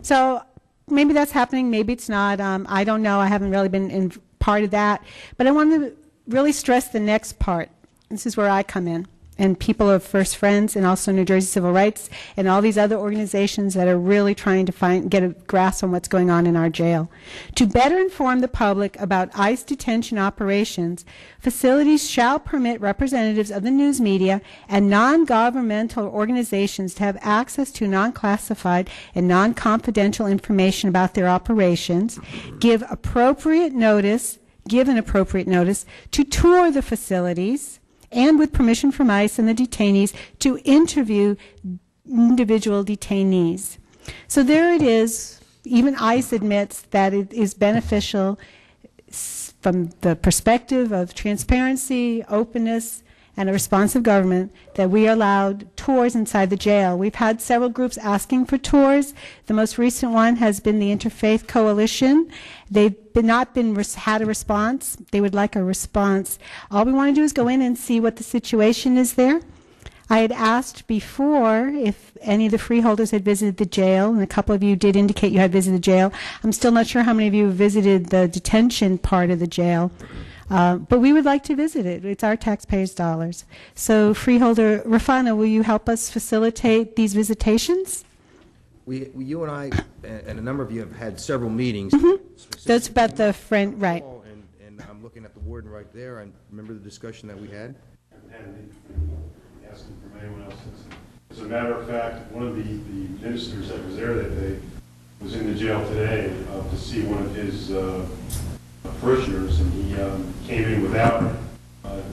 So maybe that's happening, maybe it's not. I don't know. I haven't really been in part of that. But I want to really stress the next part. This is where I come in, and people of First Friends, and also New Jersey Civil Rights, and all these other organizations that are really trying to get a grasp on what's going on in our jail. To better inform the public about ICE detention operations, facilities shall permit representatives of the news media and non-governmental organizations to have access to non-classified and non-confidential information about their operations, give an appropriate notice to tour the facilities, and with permission from ICE and the detainees, to interview individual detainees. So there it is. Even ICE admits that it is beneficial from the perspective of transparency, openness, and a responsive government that we allowed tours inside the jail. We've had several groups asking for tours. The most recent one has been the Interfaith Coalition. They've not had a response. They would like a response. All we want to do is go in and see what the situation is there. I had asked before if any of the freeholders had visited the jail, and a couple of you did indicate you had visited the jail. I'm still not sure how many of you visited the detention part of the jail. But we would like to visit it. It's our taxpayers' dollars. So, Freeholder Rafano, will you help us facilitate these visitations? You and I, and a number of you have had several meetings. That's about the friend, right. And I'm looking at the warden right there. I remember the discussion that we had. And asking from anyone else. As a matter of fact, one of the ministers that was there that day was in the jail today to see one of his parishioners, and he came in without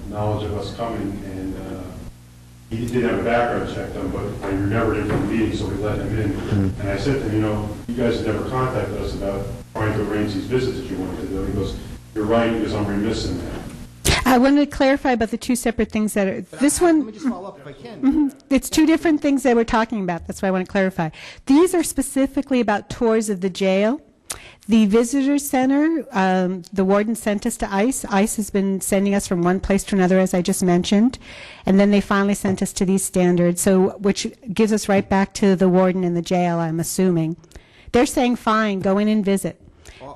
knowledge of us coming, and he did have a background check done, but I remembered him from the meeting, so we let him in. And I said to him, you know, you guys have never contacted us about trying to arrange these visits that you wanted to do. He goes, you're right, because I'm remiss in that. I wanted to clarify about the two separate things that are, this one... Let me just follow up if I can. It's two different things that we're talking about. That's why I want to clarify. These are specifically about tours of the jail. The visitor center, the warden sent us to ICE. ICE has been sending us from one place to another, as I just mentioned, and then they finally sent us to these standards, so which gives us right back to the warden in the jail, I'm assuming. They're saying, fine, go in and visit.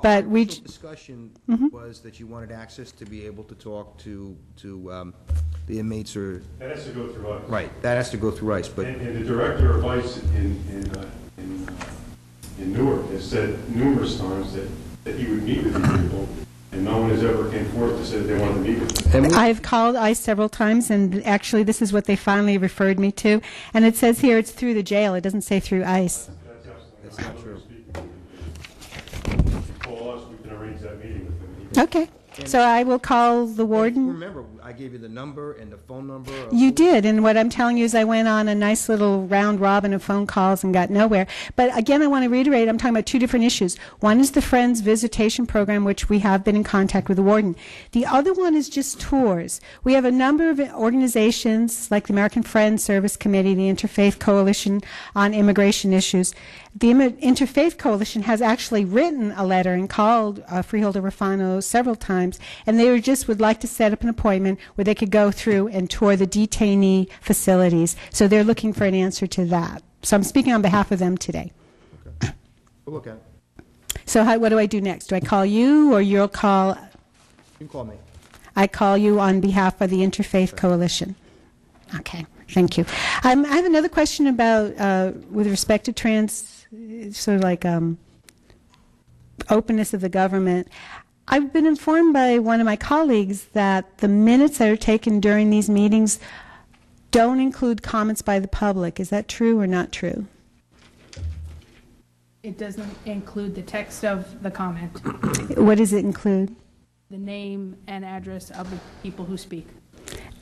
But we discussion was that you wanted access to be able to talk to the inmates or... That has to go through ICE. Right, that has to go through ICE, but... And the director of ICE in Newark has said numerous times that he would meet with these people, and no one has ever came forth to say that they wanted to meet with them. I've called ICE several times, and actually this is what they finally referred me to. And it says here it's through the jail. It doesn't say through ICE. That's not true. Call us, we can arrange that meeting with them. Okay. So I will call the warden. Remember, I gave you the number and the phone number. You did, and what I'm telling you is I went on a nice little round robin of phone calls and got nowhere. But again, I want to reiterate, I'm talking about two different issues. One is the Friends Visitation Program, which we have been in contact with the warden. The other one is just tours. We have a number of organizations like the American Friends Service Committee, the Interfaith Coalition on Immigration Issues. The Interfaith Coalition has actually written a letter and called Freeholder Rufano several times, and they would like to set up an appointment where they could go through and tour the detainee facilities. So they're looking for an answer to that. So I'm speaking on behalf of them today. Okay. We'll look at it. So what do I do next? Do I call you, or you'll call? You can call me. I call you on behalf of the Interfaith Coalition. Okay. Thank you. I have another question about, with respect to sort of like openness of the government. I've been informed by one of my colleagues that the minutes that are taken during these meetings don't include comments by the public. Is that true or not true? It doesn't include the text of the comment, What does it include? the name and address of the people who speak.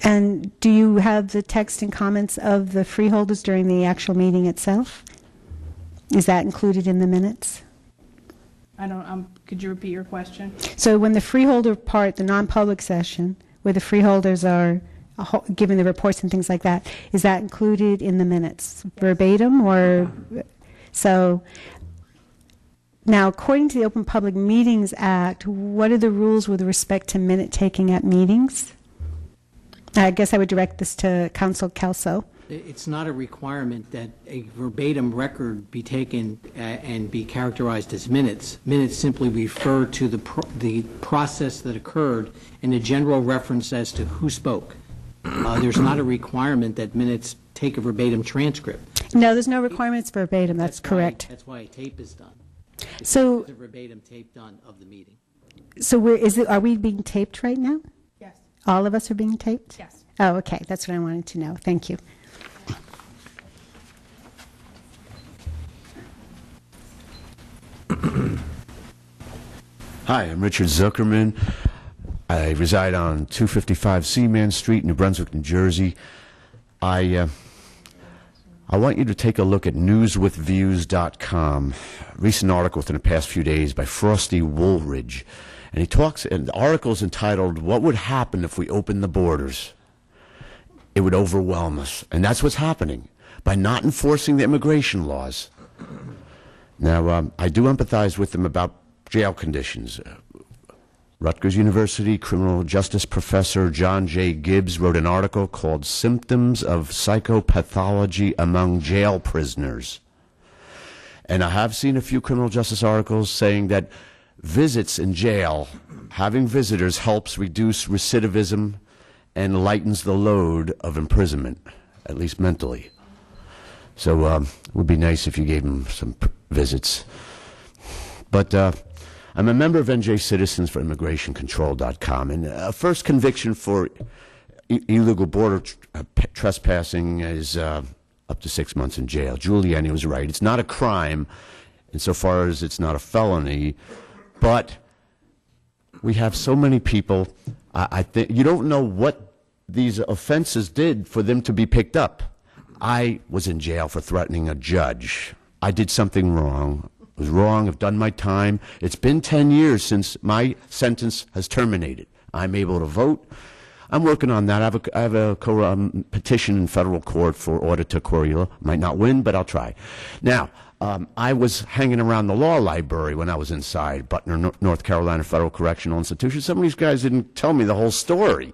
And do you have the text and comments of the freeholders during the actual meeting itself? Is that included in the minutes? I don't, could you repeat your question? So when the freeholder part, the non-public session, where the freeholders are giving the reports and things like that, is that included in the minutes verbatim, or so? Now, according to the Open Public Meetings Act, what are the rules with respect to minute taking at meetings? I guess I would direct this to Council Kelso. It's not a requirement that a verbatim record be taken and be characterized as minutes. Minutes simply refer to the process that occurred and a general reference as to who spoke. There's not a requirement that minutes take a verbatim transcript. No, there's no requirements verbatim. That's correct. That's why a tape is done. So, there's a verbatim tape done of the meeting. So are we being taped right now? Yes. All of us are being taped? Yes. Oh, okay. That's what I wanted to know. Thank you. Hi, I'm Richard Zuckerman. I reside on 255 Seaman Street, New Brunswick, New Jersey. I want you to take a look at newswithviews.com. Recent article within the past few days by Frosty Woolridge. And the article is entitled, "What Would Happen If We Opened the Borders?" It would overwhelm us. And that's what's happening by not enforcing the immigration laws. Now, I do empathize with them about jail conditions. Rutgers University criminal justice professor John J. Gibbs wrote an article called "Symptoms of Psychopathology Among Jail Prisoners." And I have seen a few criminal justice articles saying that visits in jail, having visitors, helps reduce recidivism and lightens the load of imprisonment, at least mentally. So it would be nice if you gave them some visits. But I'm a member of NJ Citizens for ImmigrationControl.com, and a first conviction for illegal border trespassing is up to 6 months in jail. Giuliani was right. It's not a crime insofar as it's not a felony, but we have so many people. I think you don't know what these offenses did for them to be picked up. I was in jail for threatening a judge. I did something wrong. It was wrong. I've done my time. It's been 10 years since my sentence has terminated. I'm able to vote. I'm working on that. I have a petition in federal court for order to querula. Might not win, but I'll try. Now, I was hanging around the law library when I was inside Butner, North Carolina Federal Correctional Institution. Some of these guys didn't tell me the whole story.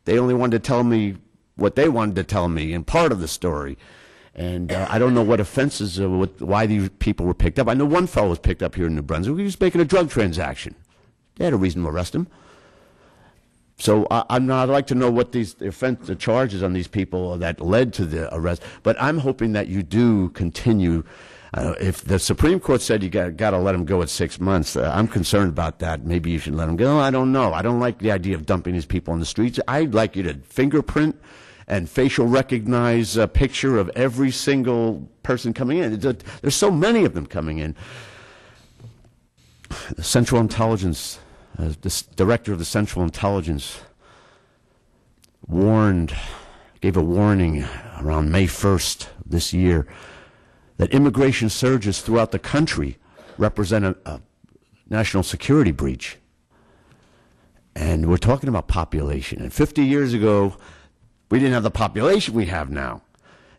They only wanted to tell me what they wanted to tell me and part of the story. And I don't know what offenses, why these people were picked up. I know one fellow was picked up here in New Brunswick. He was making a drug transaction. They had a reason to arrest him. So I'd like to know what the charges on these people that led to the arrest. But I'm hoping that you do continue. If the Supreme Court said you got to let them go at 6 months, I'm concerned about that. Maybe you should let them go. I don't know. I don't like the idea of dumping these people on the streets. I'd like you to fingerprint and facial recognize a picture of every single person coming in. There's so many of them coming in. The Central Intelligence, the director of the Central Intelligence gave a warning around May 1st this year that immigration surges throughout the country represent a national security breach. And we're talking about population. And 50 years ago, we didn't have the population we have now.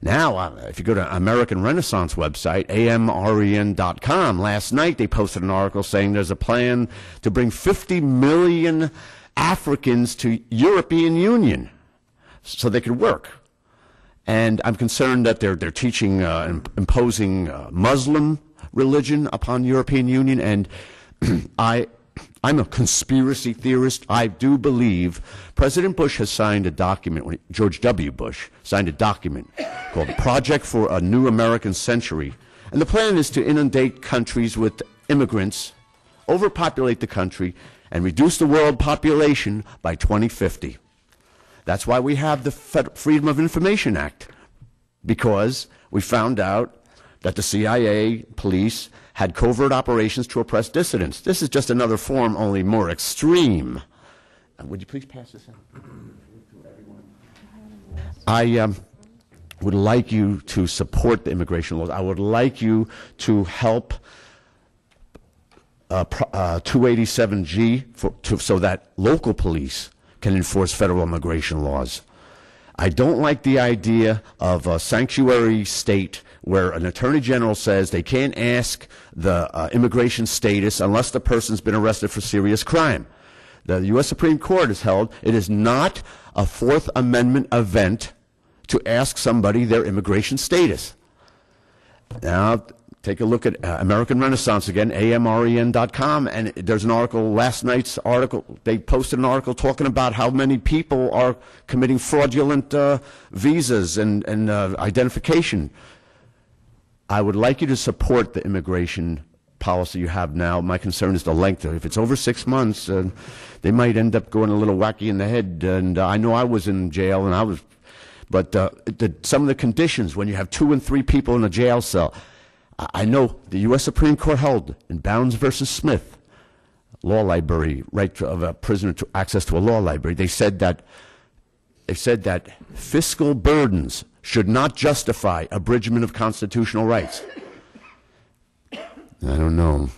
Now, if you go to American Renaissance website, amren.com, last night they posted an article saying there's a plan to bring 50 million Africans to European Union so they could work. And I'm concerned that they're teaching, imposing Muslim religion upon European Union. And I'm a conspiracy theorist. I do believe President Bush has signed a document, George W. Bush signed a document called Project for a New American Century. And the plan is to inundate countries with immigrants, overpopulate the country, and reduce the world population by 2050. That's why we have the Freedom of Information Act, because we found out that the CIA, police, had covert operations to oppress dissidents. This is just another form, only more extreme. Would you please pass this out? I would like you to support the immigration laws. I would like you to help 287G so that local police can enforce federal immigration laws. I don't like the idea of a sanctuary state where an attorney general says they can't ask the immigration status unless the person's been arrested for serious crime. The U.S. Supreme Court has held it is not a Fourth Amendment event to ask somebody their immigration status. Now, take a look at American Renaissance again, amren.com, and there's an article, last night's article, they posted an article talking about how many people are committing fraudulent visas and identification. I would like you to support the immigration policy you have now. My concern is the length of it. If it's over 6 months, they might end up going a little wacky in the head. And I know I was in jail, and but some of the conditions when you have 2 and 3 people in a jail cell. I know the U.S. Supreme Court held in Bounds versus Smith, law library, right of a prisoner to access to a law library. They said that fiscal burdens should not justify abridgment of constitutional rights. I don't know.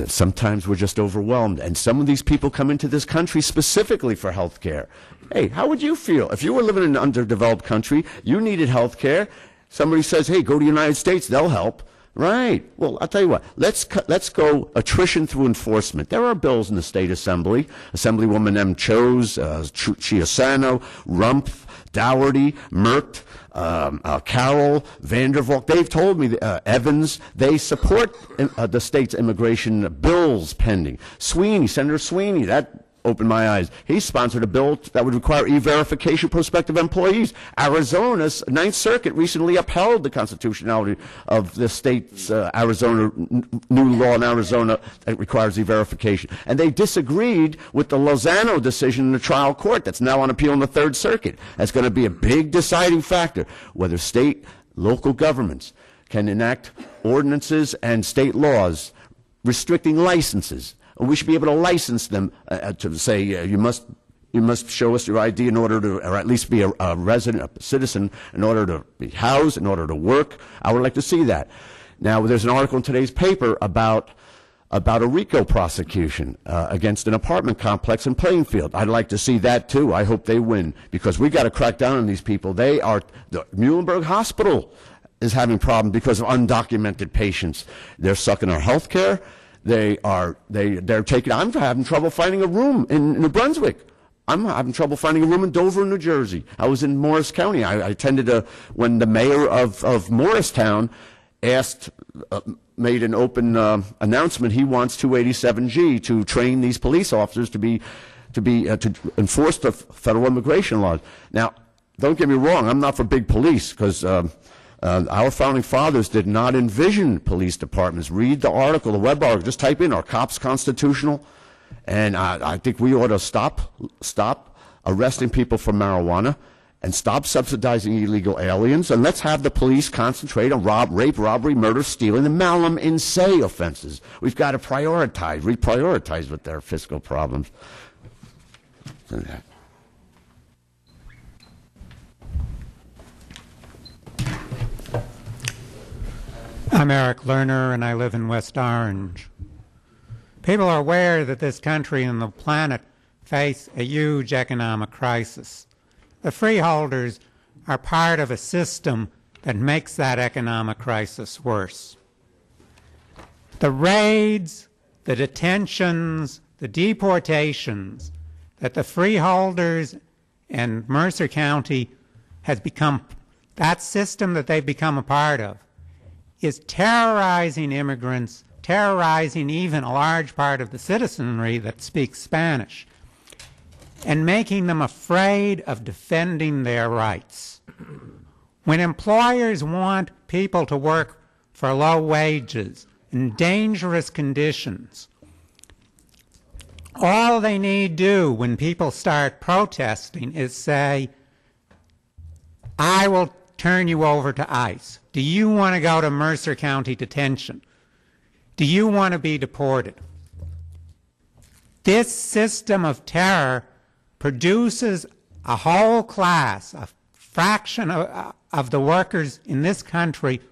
Sometimes we're just overwhelmed, and some of these people come into this country specifically for health care. Hey, how would you feel if you were living in an underdeveloped country, you needed health care, somebody says, hey, go to the United States, they'll help. Right. Well, I'll tell you what. Let's go attrition through enforcement. There are bills in the State Assembly. Assemblywoman M. Chose, Chiasano, Rumpf, Dougherty, Mert, Carroll, Vandervalk. They've told me, Evans, they support the state's immigration bills pending. Sweeney, Senator Sweeney, that opened my eyes. He sponsored a bill that would require e-verification of prospective employees. Arizona's Ninth Circuit recently upheld the constitutionality of the state's Arizona new law in Arizona that requires e-verification. And they disagreed with the Lozano decision in the trial court that's now on appeal in the Third Circuit. That's going to be a big deciding factor, whether state, local governments can enact ordinances and state laws restricting licenses. We should be able to license them to say you must You must show us your ID in order to, or at least be a resident, a citizen, in order to be housed, in order to work. I would like to see that. Now, there's an article in today's paper about a RICO prosecution against an apartment complex in Plainfield. I'd like to see that too. I hope they win, because we got to crack down on these people. The Muhlenberg Hospital is having problems because of undocumented patients. They're sucking our health care. They're taking. I'm having trouble finding a room in New Brunswick. I'm having trouble finding a room in Dover, New Jersey. I was in Morris County. I attended when the mayor of Morristown made an open announcement. He wants 287G to train these police officers to enforce the federal immigration laws. Now, don't get me wrong. I'm not for big police, because our founding fathers did not envision police departments. Read the article, the web article. Just type in, "Are cops constitutional?" And I think we ought to stop arresting people for marijuana and stop subsidizing illegal aliens, and let's have the police concentrate on rape, robbery, murder, stealing, and malum in se offenses. We've got to reprioritize with their fiscal problems. I'm Eric Lerner, and I live in West Orange. People are aware that this country and the planet face a huge economic crisis. The freeholders are part of a system that makes that economic crisis worse. The raids, the detentions, the deportations that the freeholders and Mercer County has become, that system that they've become a part of, is terrorizing immigrants, terrorizing even a large part of the citizenry that speaks Spanish, and making them afraid of defending their rights. When employers want people to work for low wages in dangerous conditions, all they need do when people start protesting is say, "I will turn you over to ICE. Do you want to go to Mercer County detention? Do you want to be deported?" This system of terror produces a whole class, a fraction of the workers in this country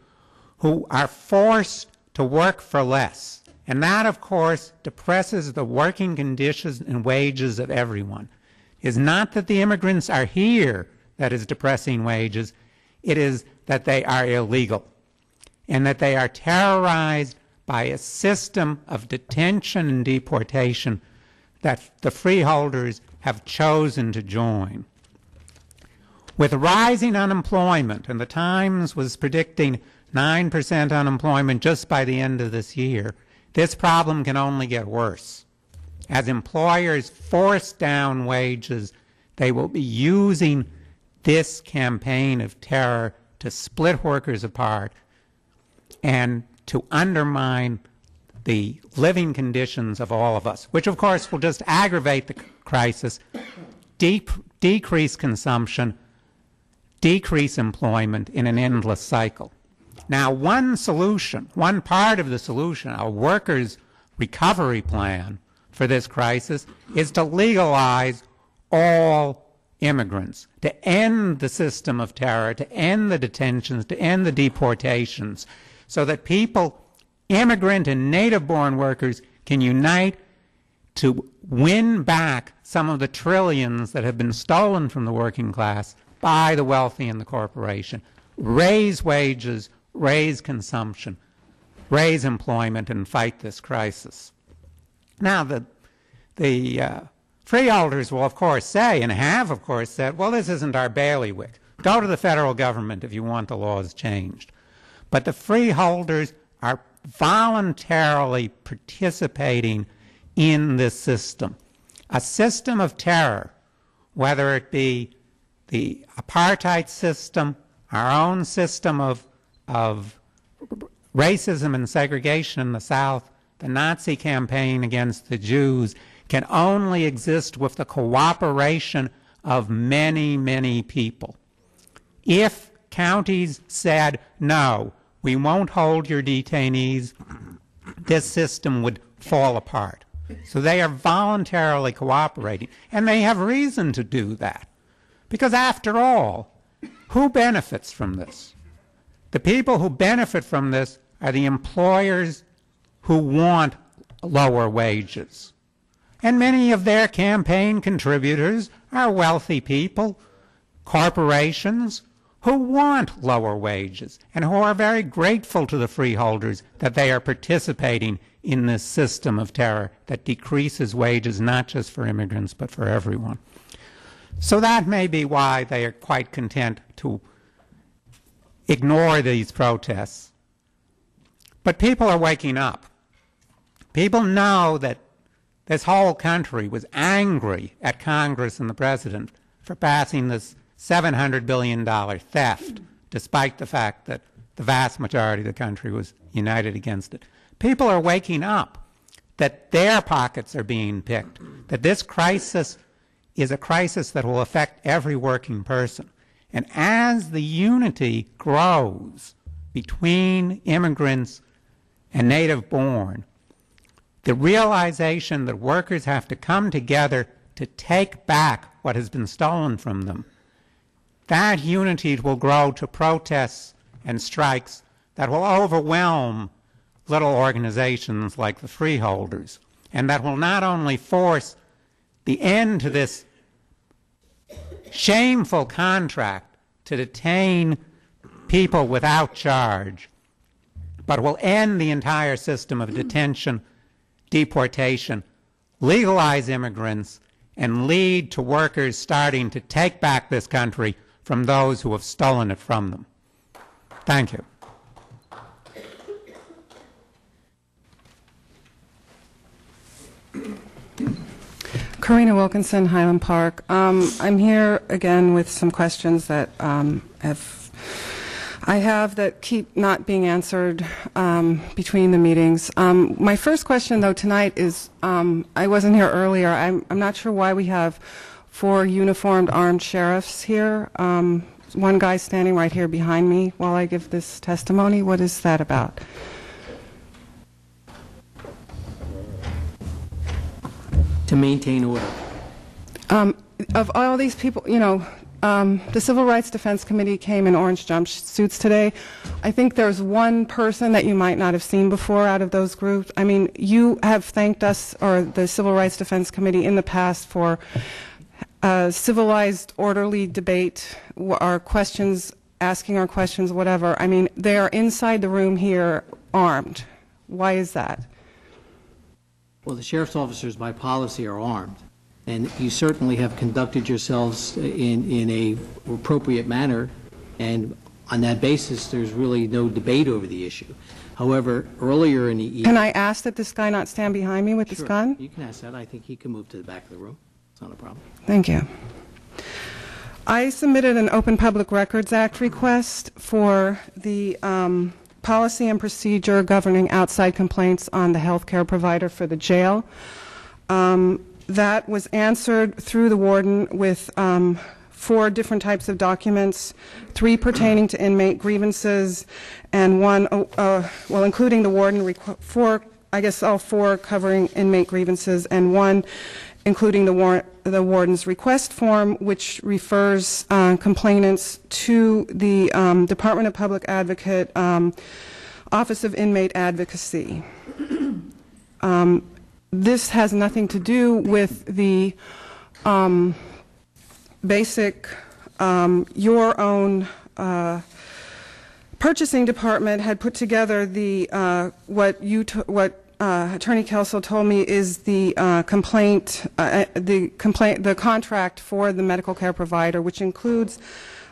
who are forced to work for less. And that, of course, depresses the working conditions and wages of everyone. It is not that the immigrants are here that is depressing wages. It is that they are illegal, and that they are terrorized by a system of detention and deportation that the freeholders have chosen to join. With rising unemployment, and the Times was predicting 9% unemployment just by the end of this year, this problem can only get worse. As employers force down wages, they will be using this campaign of terror to split workers apart and to undermine the living conditions of all of us, which of course will just aggravate the crisis, decrease consumption, decrease employment in an endless cycle. Now, one solution, one part of the solution, a workers' recovery plan for this crisis, is to legalize all immigrants, to end the system of terror, to end the detentions, to end the deportations, so that people, immigrant and native-born workers, can unite to win back some of the trillions that have been stolen from the working class by the wealthy and the corporation, raise wages, raise consumption, raise employment, and fight this crisis. Now, the freeholders will, of course, say, and have, of course, said, well, this isn't our bailiwick. Go to the federal government if you want the laws changed. But the freeholders are voluntarily participating in this system. A system of terror, whether it be the apartheid system, our own system of racism and segregation in the South, the Nazi campaign against the Jews, can only exist with the cooperation of many, many people. If counties said, no, we won't hold your detainees, this system would fall apart. So they are voluntarily cooperating, and they have reason to do that. Because after all, who benefits from this? The people who benefit from this are the employers who want lower wages. And many of their campaign contributors are wealthy people, corporations, who want lower wages and who are very grateful to the freeholders that they are participating in this system of terror that decreases wages not just for immigrants but for everyone. So that may be why they are quite content to ignore these protests. But people are waking up. People know that this whole country was angry at Congress and the President for passing this $700 billion theft, despite the fact that the vast majority of the country was united against it. People are waking up that their pockets are being picked, that this crisis is a crisis that will affect every working person. And as the unity grows between immigrants and native-born, the realization that workers have to come together to take back what has been stolen from them, that unity will grow to protests and strikes that will overwhelm little organizations like the Freeholders, and that will not only force the end to this shameful contract to detain people without charge, but will end the entire system of detention, deportation, legalize immigrants, and lead to workers starting to take back this country from those who have stolen it from them. Thank you. Karina Wilkinson, Highland Park. I'm here again with some questions that I have that keep not being answered between the meetings. My first question, though, tonight is, I wasn't here earlier. I'm not sure why we have 4 uniformed armed sheriffs here. One guy standing right here behind me while I give this testimony. What is that about? To maintain order. Of all these people, you know, the Civil Rights Defense Committee came in orange jumpsuits today. I think there's one person that you might not have seen before out of those groups. I mean, you have thanked us, or the Civil Rights Defense Committee, in the past for civilized, orderly debate, our questions, asking our questions, whatever. I mean, they are inside the room here armed. Why is that? Well, the sheriff's officers by policy are armed, and you certainly have conducted yourselves in a appropriate manner, and on that basis there's really no debate over the issue. However, earlier in the evening... Can I ask that this guy not stand behind me with Sure, this gun? You can ask that. I think he can move to the back of the room. It's not a problem. Thank you. I submitted an Open Public Records Act request for the policy and procedure governing outside complaints on the health care provider for the jail. That was answered through the warden with 4 different types of documents, 3 pertaining to inmate grievances, and 1, well, including the warden, 4, I guess all 4 covering inmate grievances, and 1 including the warden's request form, which refers complainants to the Department of Public Advocate, Office of Inmate Advocacy. This has nothing to do with the basic, your own purchasing department had put together the what Attorney Kelso told me is the the contract for the medical care provider, which includes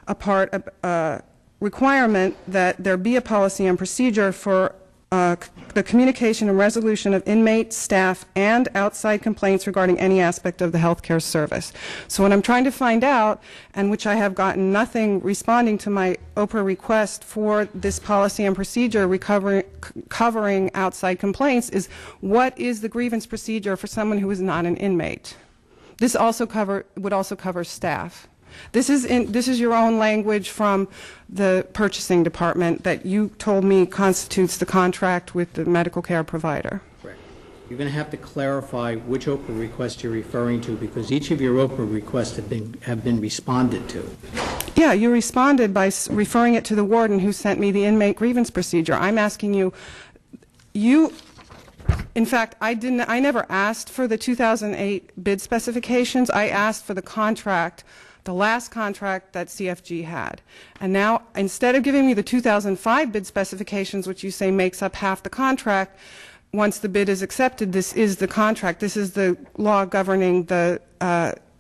a part of requirement that there be a policy and procedure for the communication and resolution of inmate, staff, and outside complaints regarding any aspect of the health care service. So what I'm trying to find out, and which I have gotten nothing responding to my OPRA request for this policy and procedure covering outside complaints, is what is the grievance procedure for someone who is not an inmate? This also would also cover staff. This is your own language from the purchasing department that you told me constitutes the contract with the medical care provider. Correct. You're going to have to clarify which Oprah request you're referring to, because each of your Oprah requests have been responded to. Yeah, you responded by referring it to the warden who sent me the inmate grievance procedure. I'm asking you, in fact, I never asked for the 2008 bid specifications. I asked for the contract, the last contract that CFG had. And now, instead of giving me the 2005 bid specifications, which you say makes up half the contract, once the bid is accepted, this is the contract. This is the law governing the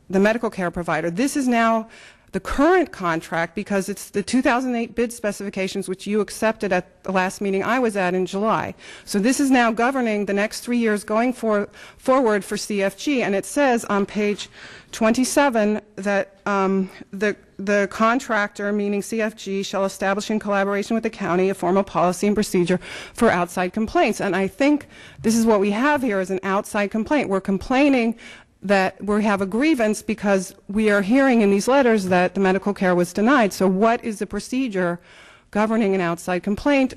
medical care provider. This is now the current contract because it's the 2008 bid specifications which you accepted at the last meeting I was at in July. So this is now governing the next 3 years going forward for CFG, and it says on page 27 that the contractor, meaning CFG, shall establish in collaboration with the county a formal policy and procedure for outside complaints. And I think this is what we have here is an outside complaint. We're complaining that we have a grievance because we are hearing in these letters that the medical care was denied. So what is the procedure governing an outside complaint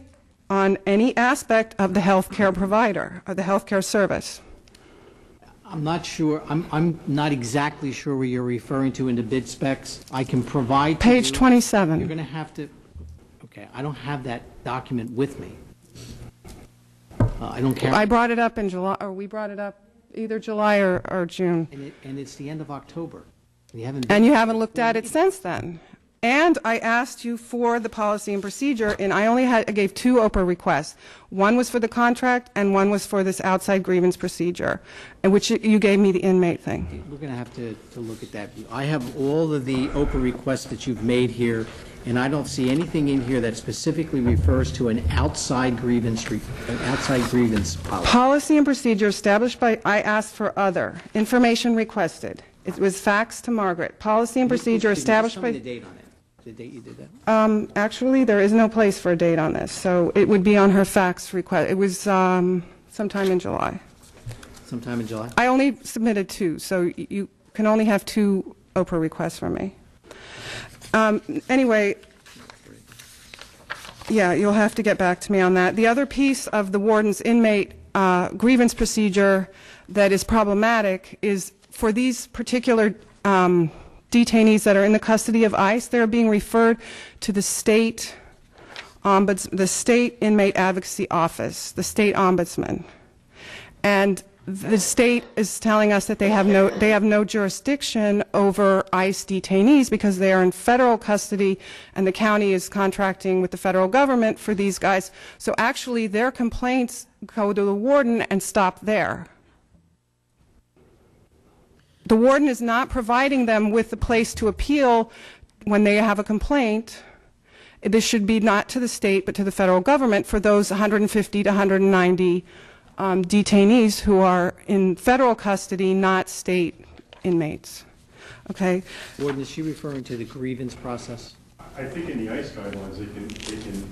on any aspect of the health care provider or the health care service? I'm not sure. I'm not exactly sure what you're referring to in the bid specs. I can provide page 27. You're going to have to. Okay, I don't have that document with me. I don't care. I brought it up in July, or we brought it up either July or June. And it's the end of October. You haven't looked at it since then. And I asked you for the policy and procedure, and I gave 2 Oprah requests. One was for the contract, and one was for this outside grievance procedure, in which you gave me the inmate thing. We're going to have to look at that. I have all of the Oprah requests that you've made here, and I don't see anything in here that specifically refers to an outside grievance policy. Policy and procedure established by, I asked for other. Information requested. It was faxed to Margaret. Policy and procedure established by... Tell me the date on it. The date you did that? Actually, there is no place for a date on this, so it would be on her fax request. It was sometime in July. Sometime in July? I only submitted 2, so you can only have 2 Oprah requests from me. Anyway, yeah, you'll have to get back to me on that. The other piece of the warden's inmate grievance procedure that is problematic is for these particular detainees that are in the custody of ICE, they're being referred to the state inmate advocacy office, the state ombudsman. And the state is telling us that they have no jurisdiction over ICE detainees because they are in federal custody and the county is contracting with the federal government for these guys. So actually their complaints go to the warden and stop there. The warden is not providing them with a place to appeal when they have a complaint. This should be not to the state but to the federal government for those 150 to 190 detainees who are in federal custody, not state inmates. Okay? Warden, is she referring to the grievance process? I think in the ICE guidelines they can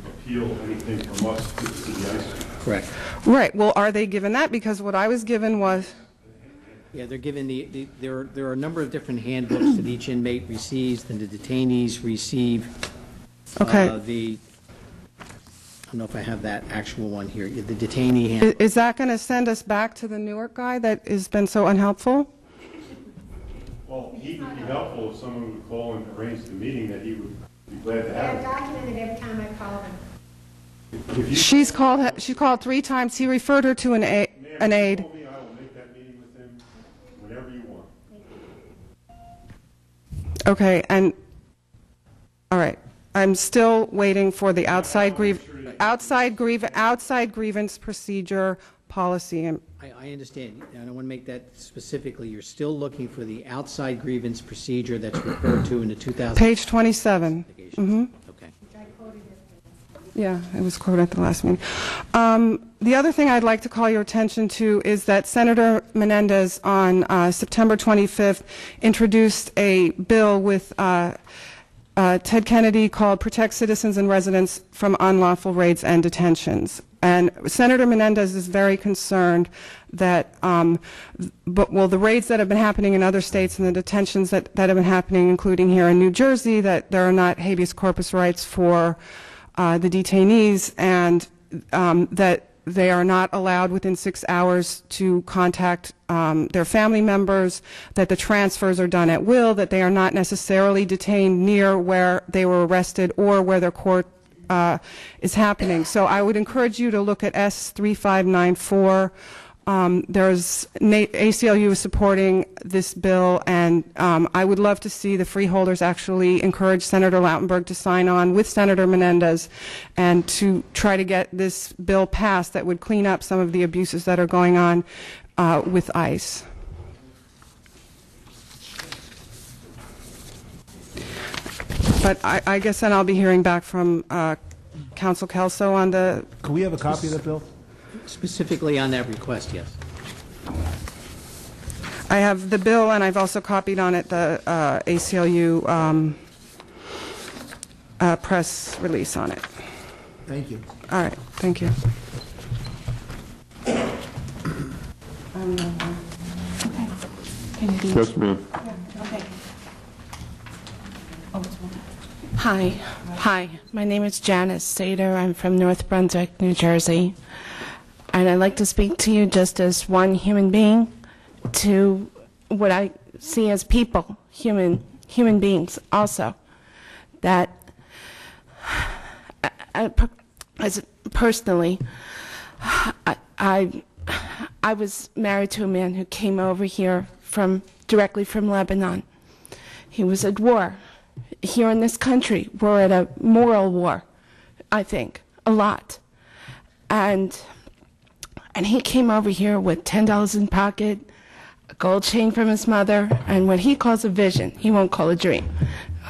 appeal anything from us to the ICE. Correct. Right. Well, are they given that? Because what I was given was... Yeah, they're given there are a number of different handbooks that each inmate receives, and the detainees receive okay. I don't know if I have that actual one here. The detainee handbook. Is that going to send us back to the Newark guy that has been so unhelpful? Well, he would be helpful if someone would call and arrange the meeting that he would be glad to have. I documented every time I called him. She called 3 times. He referred her to an aide. I will make that meeting with him whenever you want. Okay, and all right. I'm still waiting for the outside grievance procedure policy. I understand, and I want to make that specifically. You're still looking for the outside grievance procedure that's referred to in the 2000. Page 27. Mm-hmm. Okay. Yeah, it was quoted at the last meeting. The other thing I'd like to call your attention to is that Senator Menendez on September 25th introduced a bill with Ted Kennedy called Protect Citizens and Residents from Unlawful Raids and Detentions. And Senator Menendez is very concerned that, the raids that have been happening in other states and the detentions that have been happening, including here in New Jersey, that there are not habeas corpus rights for the detainees, and that they are not allowed within 6 hours to contact their family members, that the transfers are done at will, that they are not necessarily detained near where they were arrested or where their court is happening. So I would encourage you to look at S3594. ACLU is supporting this bill, and I would love to see the Freeholders actually encourage Senator Lautenberg to sign on with Senator Menendez and to try to get this bill passed that would clean up some of the abuses that are going on with ICE. But I guess then I'll be hearing back from Council Kelso on the... Could we have a copy of that bill? Specifically on that request, yes. I have the bill, and I've also copied on it the ACLU press release on it. Thank you. All right, thank you. Yes, ma'am. Hi, my name is Janice Sater. I'm from North Brunswick, New Jersey. And I'd like to speak to you just as one human being, to what I see as people, human beings also. That personally, I was married to a man who came over here directly from Lebanon. He was at war. Here in this country, we're at a moral war, I think, a lot. And he came over here with $10 in pocket, a gold chain from his mother, and what he calls a vision, he won't call a dream,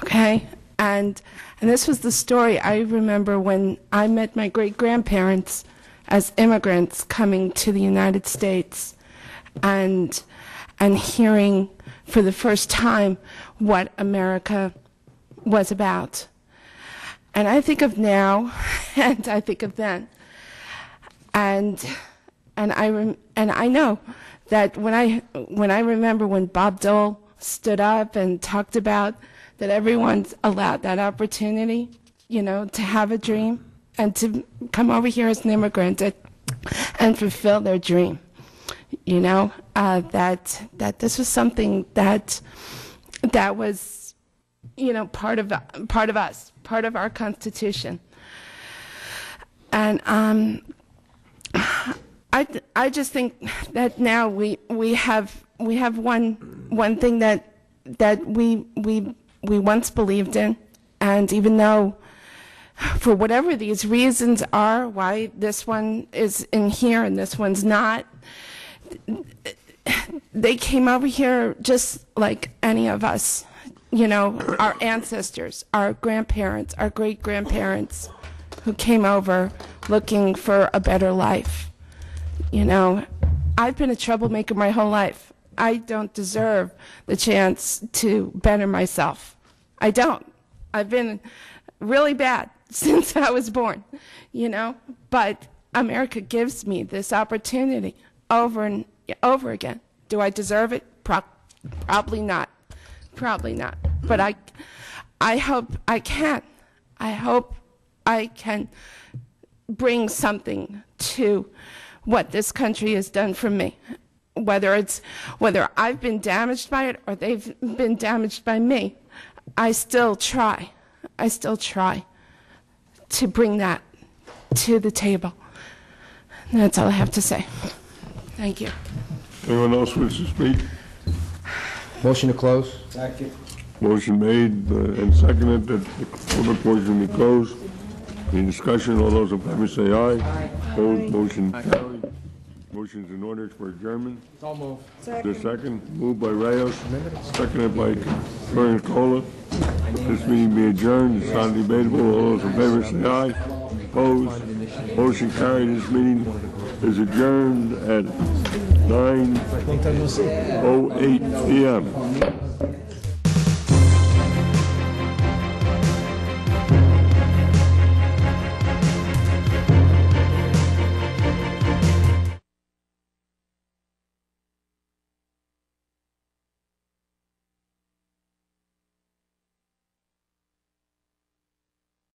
okay? And this was the story I remember when I met my great-grandparents as immigrants coming to the United States, and hearing for the first time what America was about. And I think of now, and I think of then, and I know that when I remember when Bob Dole stood up and talked about that everyone's allowed that opportunity, you know, to have a dream and to come over here as an immigrant and fulfill their dream, you know, that this was something that was, you know, part of us, part of our Constitution. And I just think that now we have one thing that we once believed in, and even though for whatever these reasons are why this one is in here and this one's not, they came over here just like any of us. You know, our ancestors, our grandparents, our great-grandparents who came over looking for a better life. You know, I've been a troublemaker my whole life. I don't deserve the chance to better myself. I don't. I've been really bad since I was born, you know, but America gives me this opportunity over and over again. Do I deserve it? Probably not. Probably not. But I hope I can. I hope I can bring something to what this country has done for me. Whether I've been damaged by it or they've been damaged by me, I still try. I still try to bring that to the table. And that's all I have to say. Thank you. Anyone else wish to speak? Motion to close. Second. Motion made and seconded that the public portion be closed. Any discussion? All those in favor say aye. Aye. Opposed? Motion carried. Motion's in order for adjournment. So moved. The second. Moved by Reyes. Seconded by Kern Cola. This meeting be adjourned. It's not debatable. All those in favor say aye. Opposed? Motion carried. This meeting is adjourned at 9:08 p.m.